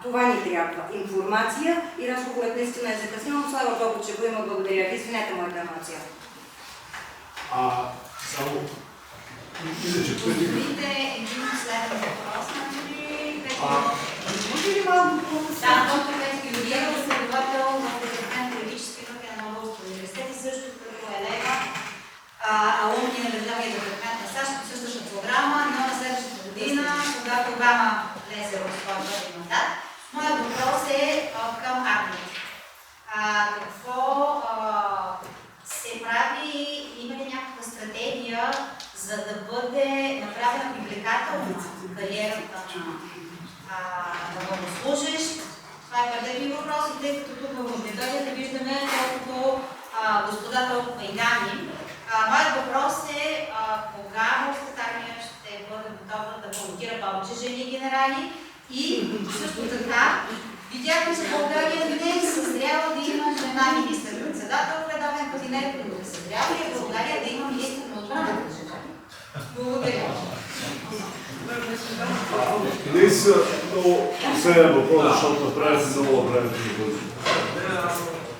Това ни трябва. Информация и разговорът наистина е закъснял. Слава Богу, че го има. Благодаря ви. Извинете моята емоция. Само... Мисля, че преди... един последен въпрос, може ли малко по-късно? Да, доктор Петки Георгиева, следовател в Департамент политически науки на Българския университет и също като елева алумни на Държавния департамент на САЩ по същата програма, но на следващата година, когато Обама влезе в своя първи мандат. Моят въпрос е към армията. Какво се прави, има ли някаква стратегия, за да бъде направена привлекателна кариерата на военнослужещ? Това е първият ми въпрос и тъй като тук в аудиторията виждаме колкото господа толкова и дами. Моят въпрос е кога Българската армия ще бъде готова да провокира повече жени генерали и също така видяхме, че България не е съзряла да има жена министър-председател в редовен кабинет, но е съзряла и България да има министър на отбраната жена. Благодаря. Не са много последен въпрос, защото направите много време.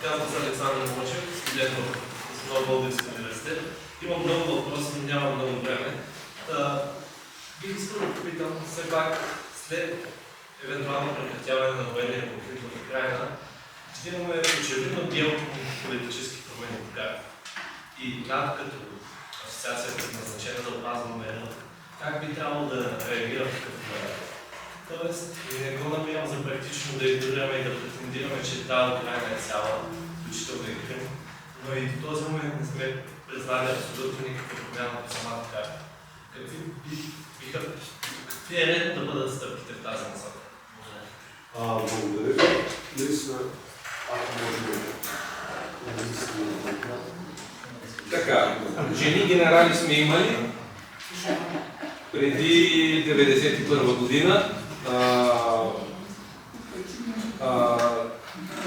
Казвам се Александър Мочев, студент в в Български университет. Имам много въпроси, но няма много време. Бих искал да попитам, все пак, след евентуално прекратяване на военния конфликт в Украйна, ще имаме очевидно геополитически промени така. И НАТО като асоциация, предназначена да опазва мира, как би трябвало да реагира в такъв момент? Тоест, не го намирам за практично да игнорираме и да претендираме, че да, Украйна е цяла, включително и Крим, но и до този момент не сме признали абсолютно никаква промяна по самата карта. Какви е редно да бъдат стъпките в тази насока? Благодаря. Ако може да Така, жени генерали сме имали преди 1991 година.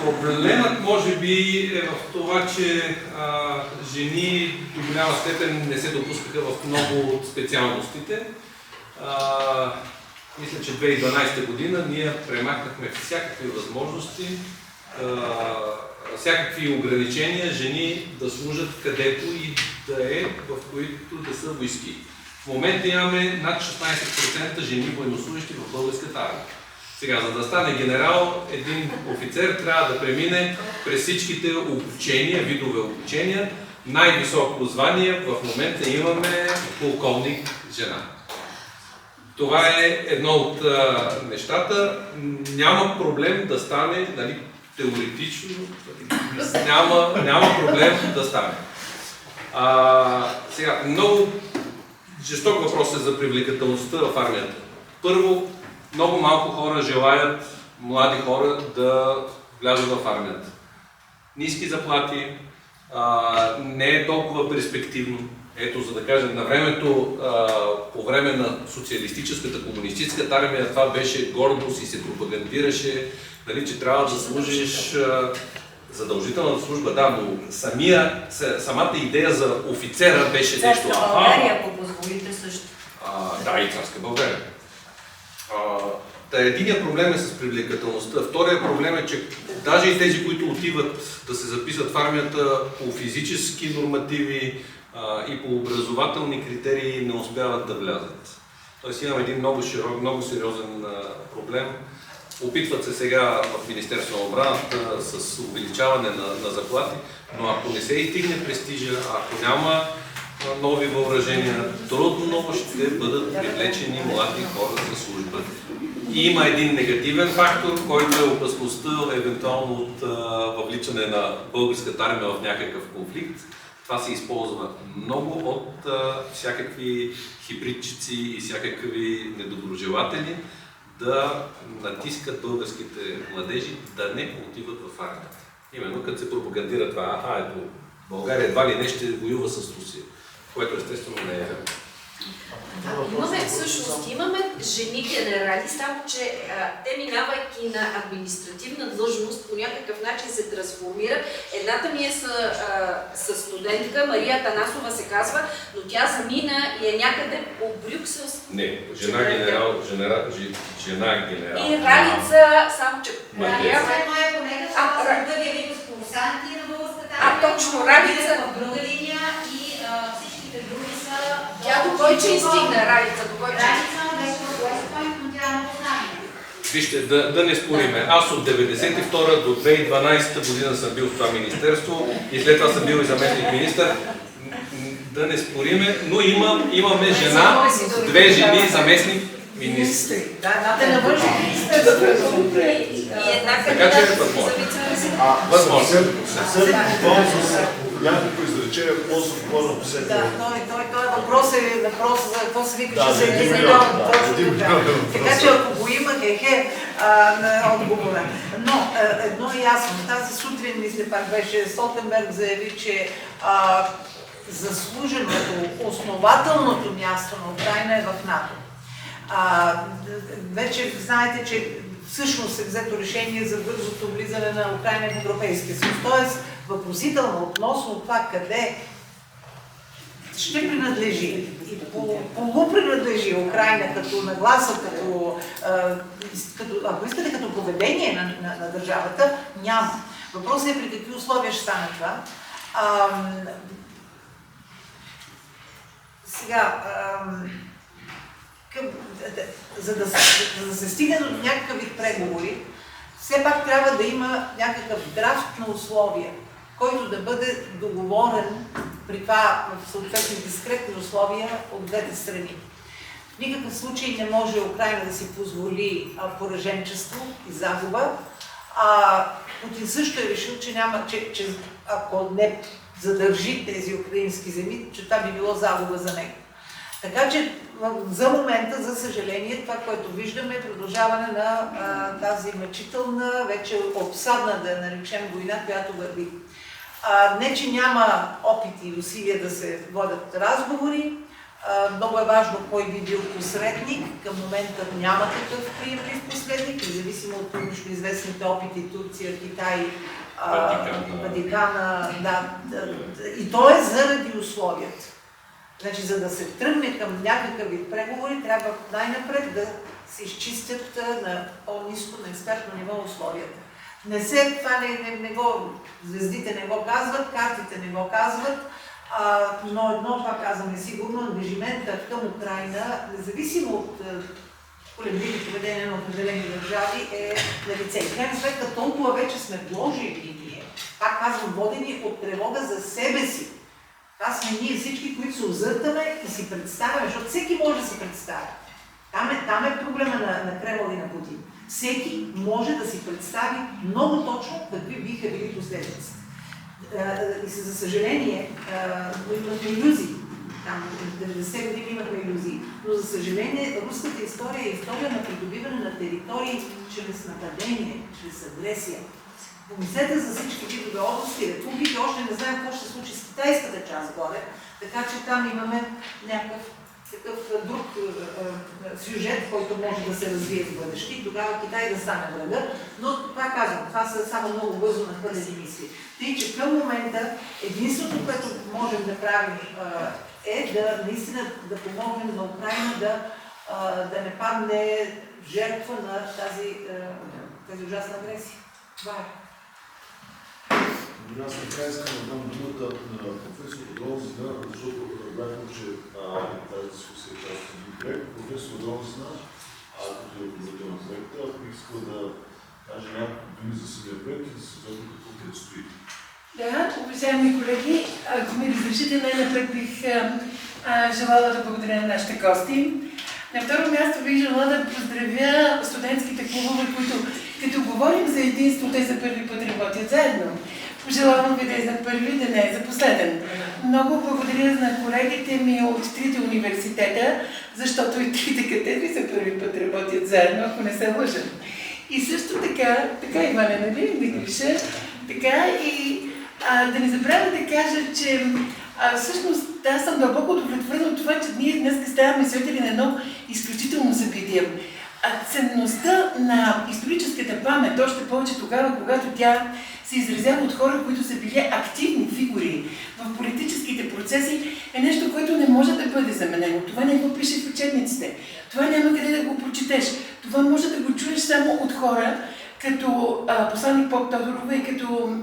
Проблемът може би е в това, че жени до голяма степен не се допускаха в много от специалностите. Мисля, че 2012 година ние премахнахме всякакви възможности, всякакви ограничения жени да служат където и да е, в които да са войски. В момента имаме над 16% жени военнослужащи в българската армия. Сега, за да стане генерал, един офицер трябва да премине през всичките обучения, видове обучения. Най-високо звание в момента имаме полковник жена. Това е едно от нещата. Няма проблем да стане, нали, теоретично, няма проблем да стане. Сега, много жесток въпрос е за привлекателността в армията. Първо, много малко хора желаят, млади хора, да влязат в армията. Ниски заплати, не е толкова перспективно. Ето, за да кажем, на времето, по време на социалистическата, комунистическата армия, това беше гордост и се пропагандираше, нали, че трябва да служиш задължителната служба, да, но самата идея за офицера беше нещо. Царска България, ако позволите също. Да, и царска България. Единият проблем е с привлекателността. Вторият проблем е, че даже и тези, които отиват да се записат в армията по физически нормативи и по образователни критерии не успяват да влязат. Тоест имам един много широк, много сериозен проблем. Опитват се сега в Министерството на отбраната с увеличаване на заплати, но ако не се изтигне престижа, ако няма нови въоръжения, трудно ще бъдат привлечени млади хора за служба. И има един негативен фактор, който е опасността евентуално от въвличане на българската армия в някакъв конфликт. Това се използва много от всякакви хибридчици и всякакви недоброжелатели да натискат българските младежи да не отиват в армията. Именно като се пропагандира това, ето България едва ли не ще воюва с Русия, което естествено не е. Имаме жени генерали, само че те, минавайки на административна длъжност, по някакъв начин се трансформират. Едната ми е с студентка, Мария Танасова се казва, но тя замина и е някъде по Брюксел. Не, жена генерал. И Ралица, само че... Точно, Ралица. В друга линия и всичките други са... Тя до кой че изстигна, Ралица? Ралица беше в West Point, но тя не познаваме. Вижте, да не спориме. Аз от 1992 до 2012 година съм бил в това министерство и след това съм бил и заместник министър. Да не спориме, но имаме жена, две жени заместник министри. Да не върши министър. Така че е възможно. Съвсем някакво изречение, какво се говори по всеки. Той въпрос е въпрос за какво се вика, че се е изминал. Така че ако го има, на отговора. Но едно е ясно. Тази сутрин, мисля, пак беше, Столтенберг заяви, че заслуженото, основателното място на Украйна е в НАТО. Вече знаете, че всъщност е взето решение за бързото влизане на Украйна в Европейския съюз. Тоест, въпросително относно това къде ще принадлежи и полупринадлежи Украйна като нагласа, ако искате, като поведение на държавата, няма. Въпросът е при какви условия ще стане това. Сега, за да се стигне до някакъв вид преговори, все пак трябва да има някакъв драфт на условия, който да бъде договорен при това в съответни дискретни условия от двете страни. В никакъв случай не може Украйна да си позволи пораженчество и загуба. Путин също е решил, че ако не задържи тези украински земи, че това би било загуба за него. Така че за момента, за съжаление, това, което виждаме, е продължаване на тази мъчителна, вече обсадна, да наречем, война, която върви. Не, че няма опити и усилия да се водят разговори. Много е важно кой би бил посредник. Към момента няма такъв приемлив посредник, независимо от публично известните опити Турция, Китай, Ватикана. И то е заради условията. Значи, за да се тръгне към някакъв вид преговори, трябва най-напред да се изчистят на по-ниско, на експертно ниво условията. Звездите не го казват, картите не го казват, но едно това казваме сигурно, ангажимента към Украйна, независимо от колебливи поведения на определени държави, е на лице. В крайна сметка толкова вече сме вложили ние, пак казвам, водени от тревога за себе си. Това сме ние всички, които се озъртаме и си представяме, защото всеки може да се представя. Там е проблема на Кремъл и на Путин. Всеки може да си представи много точно какви биха били последиците. И за съжаление, имахме илюзии. Там в 90 години имахме илюзии. Но за съжаление, руската история е история на придобиване на територии чрез нападение, чрез агресия. Помислете за всички видове области, републики, още не знаем какво ще се случи с китайската част горе, така че там имаме някакъв такъв друг сюжет, който може да се развие в бъдеще и тогава Китай да стане врага, но това казвам, това са само много бързо нахвърлени мисли. Тъй, че към момента единството, което можем да правим е да наистина да помогнем на Украйна да не падне жертва на тази ужасна агресия. Това е. Аз накрая искам да дам думата на професор Долзина, защото разбрахме, че тази дискусия е част от един проект. Професор Долзина, като е ръководител на проекта, бих искал да кажа няколко думи за самия проект и за съответно какво предстои. Да, уважаеми колеги, ако ми разрешите, най-напред бих желала да благодаря на нашите гости. На второ място бих желала да поздравя студентските клубове, които като говорим за единство, те за първи път работят заедно. Пожелавам ви да е за първи, да не е за последен. Много благодаря на колегите ми от трите университета, защото и трите катедри за първи път работят заедно, ако не се лъжа. И също така Иване, нали, не греша, така и да не забравя да кажа, че всъщност аз съм дълбоко удовлетворена от това, че ние днес ставаме свидетели на едно изключително събитие. Ценността на историческата памет, още повече тогава, когато тя се изразява от хора, които са били активни фигури в политическите процеси, е нещо, което не може да бъде заменено. Това не го пише в учебниците. Това няма къде да го прочетеш. Това може да го чуеш само от хора, като посланник Поп Тодорова и като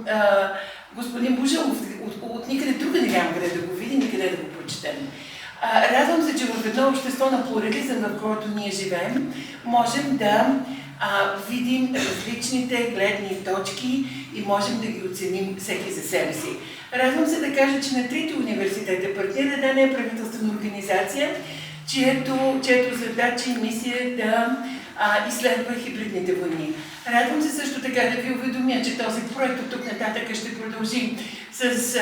господин Божалов. От никъде друга няма къде да го видим, никъде да го прочетем. Радвам се, че в едно общество на плурализъм, в което ние живеем, можем да видим различните гледни точки и можем да ги оценим всеки за себе си. Радвам се да кажа, че на трите университета партнира да не е правителствена организация, чието задача и мисия е да изследва хибридните войни. Радвам се също така да ви уведомя, че този проект от тук нататък ще продължи с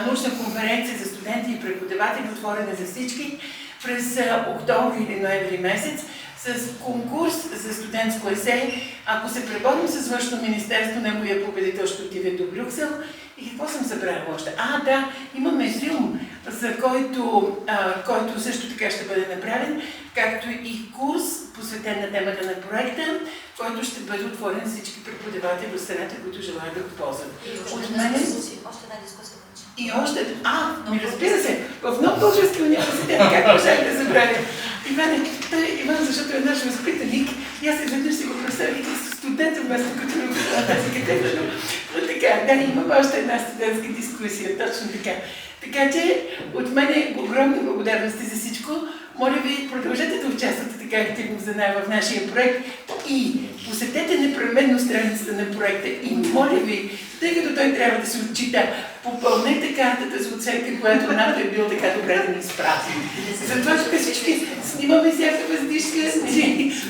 научна конференция за студенти и преподаватели, отворена за всички, през октомври или ноември месец, с конкурс за студентско есе. Ако се преборим с Външно министерство, неговия победител ще отиде до Брюксел. И какво съм събрала още? Да, имаме филм, за който също така ще бъде направен, както и курс, посветен на темата на проекта, който ще бъде отворен за всички преподаватели от страната, които желаят да го ползват. Още една дискусия. И още... разбира се, в Нов български университет, как можах да забравя. Иван, защото е наш възпитаник, и аз изведнъж си го представих като студент, вместо като на тази катедра. Така, да, имам още една студентска дискусия, точно така. Така че от мен огромни благодарности за всичко. Моля ви, продължете да участвате така активно за нас в нашия проект и посетете непременно страницата на проекта и моля ви, тъй като той трябва да се отчита, попълнете картата за оценка, която НАТО е бил така добре да ни изпрати. Затова тук всички снимаме всяка въздишка,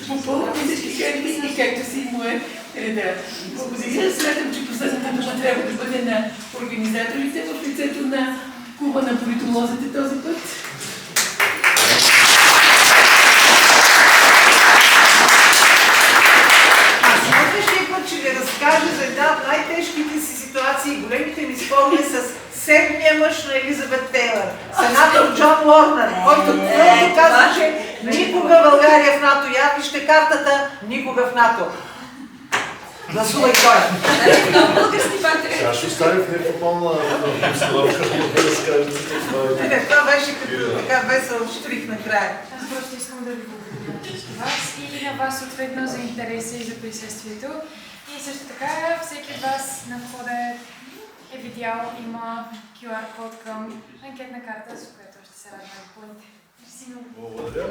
попълваме всички карти и както си му е реда. Благодаря. Смятам, че последната дума трябва да бъде на организаторите в лицето на Клуба на политолозите този път. Следващия път ще ви разкажа за една от най-тежките си ситуации, големите ми спомени с седмия мъж на Елизабет Тейлър, сенатор Джон Уорнър, който твърдо казва, че никога България в НАТО. Я вижте картата, никога в НАТО. Гласувай той. Сега ще оставим в непопълна обстановка, да разкажете това. Не, това беше като така весел штрих накрая. Аз просто искам да ви благодаря на вас и на вас съответно за интереса и за присъствието. И също така всеки от вас на входа е видял, има QR код към анкетна карта, с която ще се радвам да попълните. Мерси много. Благодаря.